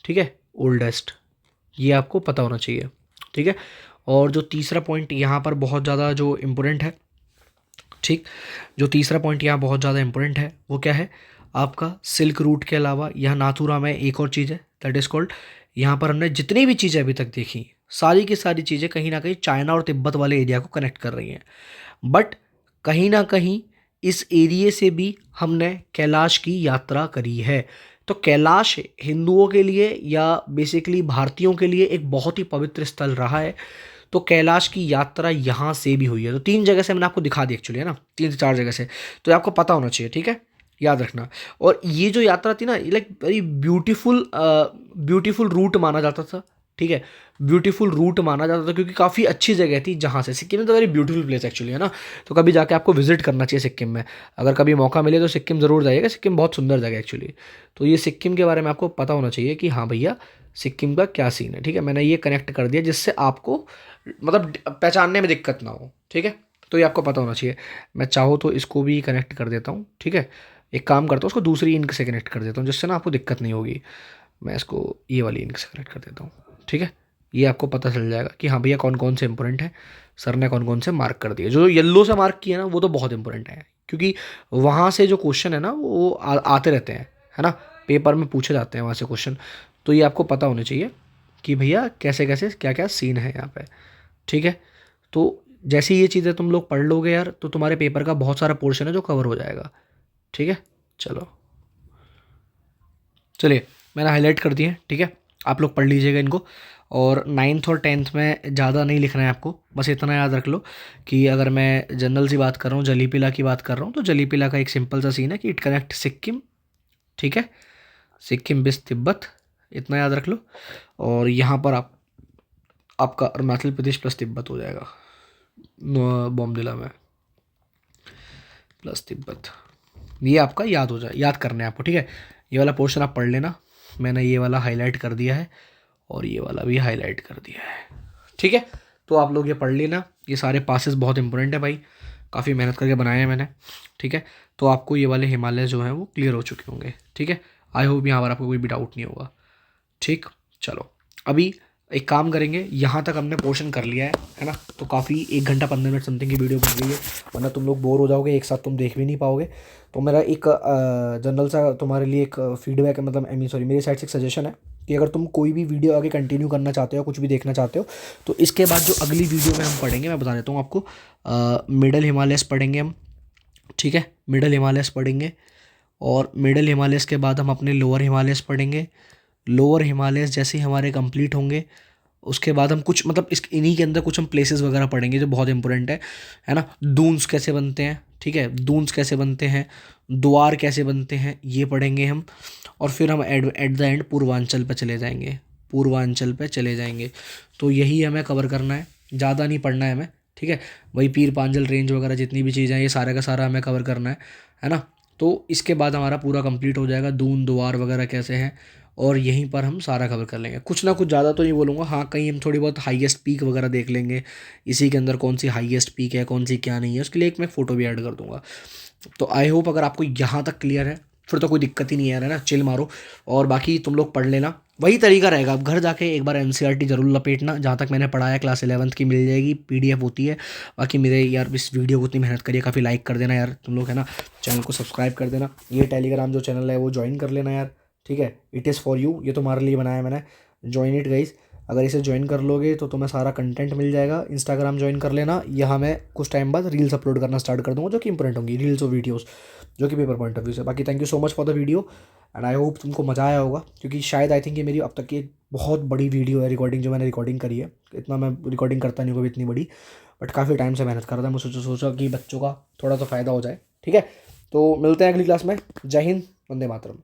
[SPEAKER 1] ठीक है, ओल्डेस्ट, ये आपको पता होना चाहिए, ठीक है। और जो तीसरा पॉइंट यहाँ पर बहुत ज़्यादा जो इम्पोर्टेंट है, ठीक, जो तीसरा पॉइंट यहाँ बहुत ज़्यादा इंपॉर्टेंट है वो क्या है आपका, सिल्क रूट के अलावा यहाँ नाथुरा में एक और चीज़ है दैट इज़ कॉल्ड, यहाँ पर हमने जितनी भी चीज़ें अभी तक देखी सारी की सारी चीज़ें कहीं ना कहीं चाइना और तिब्बत वाले एरिया को कनेक्ट कर रही हैं, बट कहीं ना कहीं इस एरिए से भी हमने कैलाश की यात्रा करी है। तो कैलाश हिंदुओं के लिए या बेसिकली भारतीयों के लिए एक बहुत ही पवित्र स्थल रहा है। तो कैलाश की यात्रा यहाँ से भी हुई है। तो 3 जगह से मैंने आपको दिखा दी एक्चुअली, है ना, 3 से 4 जगह से, तो ये आपको पता होना चाहिए, ठीक है, याद रखना। और ये जो यात्रा थी ना, ये like very beautiful beautiful route माना जाता था, ठीक है, ब्यूटीफुल रूट माना जाता था क्योंकि काफ़ी अच्छी जगह थी जहाँ से, सिक्किम में तो वेरी ब्यूटीफुल प्लेस एक्चुअली, है ना। तो कभी जाके आपको विजिट करना चाहिए सिक्किम में, अगर कभी मौका मिले तो सिक्किम ज़रूर जाइएगा, सिक्किम बहुत सुंदर जगह है एक्चुअली। तो ये सिक्किम के बारे में आपको पता होना चाहिए कि हाँ भैया सिक्किम का क्या सीन है, ठीक है। मैंने ये कनेक्ट कर दिया जिससे आपको मतलब पहचानने में दिक्कत ना हो, ठीक है। तो ये आपको पता होना चाहिए। मैं चाहूँ तो इसको भी कनेक्ट कर देता हूँ, ठीक है, एक काम करता हूँ उसको दूसरी इंक से कनेक्ट कर देता हूँ जिससे ना आपको दिक्कत नहीं होगी। मैं इसको ये वाली इंक से कनेक्ट कर देता हूँ, ठीक है। ये आपको पता चल जाएगा कि हाँ भैया कौन कौन से इंपॉर्टेंट है, सर ने कौन कौन से मार्क कर दिए। जो येल्लो से मार्क किया ना वो तो बहुत इंपॉर्टेंट है, क्योंकि वहाँ से जो क्वेश्चन है ना वो आते रहते हैं, है ना, पेपर में पूछे जाते हैं वहाँ से क्वेश्चन। तो ये आपको पता होने चाहिए कि भैया कैसे कैसे क्या क्या सीन है यहाँ पे, ठीक है। तो जैसे ये चीज़ें तुम लोग पढ़ लोगे यार, तो तुम्हारे पेपर का बहुत सारा पोर्शन है जो कवर हो जाएगा, ठीक है। चलो, चलिए मैंने हाईलाइट कर दिए, ठीक है। आप लोग पढ़ लीजिएगा इनको। और 9th और 10th में ज़्यादा नहीं लिखना है आपको, बस इतना याद रख लो कि अगर मैं जनरल सी बात कर रहा हूँ, जलीपिला की बात कर रहा हूँ, तो जलीपिला का एक सिंपल सा सीन है कि इट कनेक्ट सिक्किम, ठीक है, सिक्किम विद तिब्बत, इतना याद रख लो। और यहाँ पर आपका अरुणाचल प्रदेश प्लस तिब्बत हो जाएगा, बॉम्बडिला में प्लस तिब्बत, ये आपका याद हो जाए, याद करना है आपको, ठीक है। ये वाला पोर्शन आप पढ़ लेना, मैंने ये वाला हाईलाइट कर दिया है और ये वाला भी हाईलाइट कर दिया है, ठीक है। तो आप लोग ये पढ़ लेना, ये सारे पासेस बहुत इंपॉर्टेंट है भाई, काफ़ी मेहनत करके बनाए हैं मैंने, ठीक है। तो आपको ये वाले हिमालय जो हैं वो क्लियर हो चुके होंगे, ठीक है। आई होप यहाँ पर आपको कोई भी डाउट नहीं होगा, ठीक। चलो अभी एक काम करेंगे, यहाँ तक हमने पोर्शन कर लिया है ना, तो काफ़ी 1 घंटा 15 मिनट समथिंग की वीडियो बन गई है, वरना तुम लोग बोर हो जाओगे, एक साथ तुम देख भी नहीं पाओगे। तो मेरा एक जनरल सा तुम्हारे लिए एक फीडबैक है, मतलब आई मीन सॉरी, मेरी साइड से एक सजेशन है कि अगर तुम कोई भी वीडियो आगे कंटिन्यू करना चाहते हो, कुछ भी देखना चाहते हो, तो इसके बाद जो अगली वीडियो में हम पढ़ेंगे, मैं बता देता हूँ आपको, मिडल हिमालयस पढ़ेंगे हम, ठीक है, मिडल हिमालयस पढ़ेंगे। और मिडल हिमालयस के बाद हम अपने लोअर हिमालयस पढ़ेंगे। लोअर हिमालयस जैसे ही हमारे कंप्लीट होंगे, उसके बाद हम कुछ मतलब इस इन्हीं के अंदर कुछ हम प्लेसेस वगैरह पढ़ेंगे जो बहुत इंपॉर्टेंट है ना। दून्स कैसे बनते हैं, ठीक है, दून्स कैसे बनते हैं, द्वार कैसे बनते हैं, ये पढ़ेंगे हम। और फिर हम एट द एंड पूर्वांचल पे चले जाएंगे, पूर्वांचल पे चले जाएंगे। तो यही हमें कवर करना है, ज़्यादा नहीं पढ़ना है हमें, ठीक है। वही पीर पांजल रेंज वगैरह जितनी भी चीज़ें हैं, ये सारा का सारा हमें कवर करना है ना। तो इसके बाद हमारा पूरा कंप्लीट हो जाएगा, दून द्वार वगैरह कैसे हैं, और यहीं पर हम सारा कवर कर लेंगे। कुछ ना कुछ ज़्यादा तो नहीं बोलूँगा, हाँ कहीं हम थोड़ी बहुत हाईएस्ट पीक वगैरह देख लेंगे, इसी के अंदर कौन सी हाईएस्ट पीक है, कौन सी क्या नहीं है, उसके लिए एक मैं फ़ोटो भी ऐड कर दूँगा। तो आई होप अगर आपको यहाँ तक क्लियर है, फिर तो कोई दिक्कत ही नहीं है ना, चिल मारो। और बाकी तुम लोग पढ़ लेना, वही तरीका रहेगा। अब घर जाके एक बार एनसीईआरटी जरूर लपेटना, जहाँ तक मैंने पढ़ाया क्लास 11th की मिल जाएगी, पीडीएफ होती है। बाकी मेरे यार इस वीडियो को इतनी मेहनत करिए, काफ़ी लाइक कर देना यार तुम लोग, है ना। चैनल को सब्सक्राइब कर देना, ये टेलीग्राम जो चैनल है वो ज्वाइन कर लेना यार, ठीक है। इट इज़ फॉर यू, ये तुम्हारे लिए बनाया मैंने, ज्वाइन इट गाइस। अगर इसे ज्वाइन कर लोगे तो तुम्हें सारा कंटेंट मिल जाएगा। इंस्टाग्राम ज्वाइन कर लेना, यहाँ मैं कुछ टाइम बाद रील्स अपलोड करना स्टार्ट कर दूँगा जो कि इंपॉर्टेंट होंगी, रील्स और वीडियोस जो कि पेपर पॉइंट ऑफ व्यू से। बाकी thank you so much for the video, and I hope तुमको मज़ा आया होगा, क्योंकि शायद आई थिंक ये मेरी अब तक की एक बहुत बड़ी वीडियो है, रिकॉर्डिंग जो मैंने रिकॉर्डिंग करी है। इतना मैं रिकॉर्डिंग करता नहीं हूँ कभी इतनी बड़ी, बट काफ़ी टाइम से मेहनत कर रहा था, मुझे सोचा कि बच्चों का थोड़ा तो फ़ायदा हो जाए, ठीक है। तो मिलते हैं अगली क्लास में, जय हिंद, वंदे मातरम।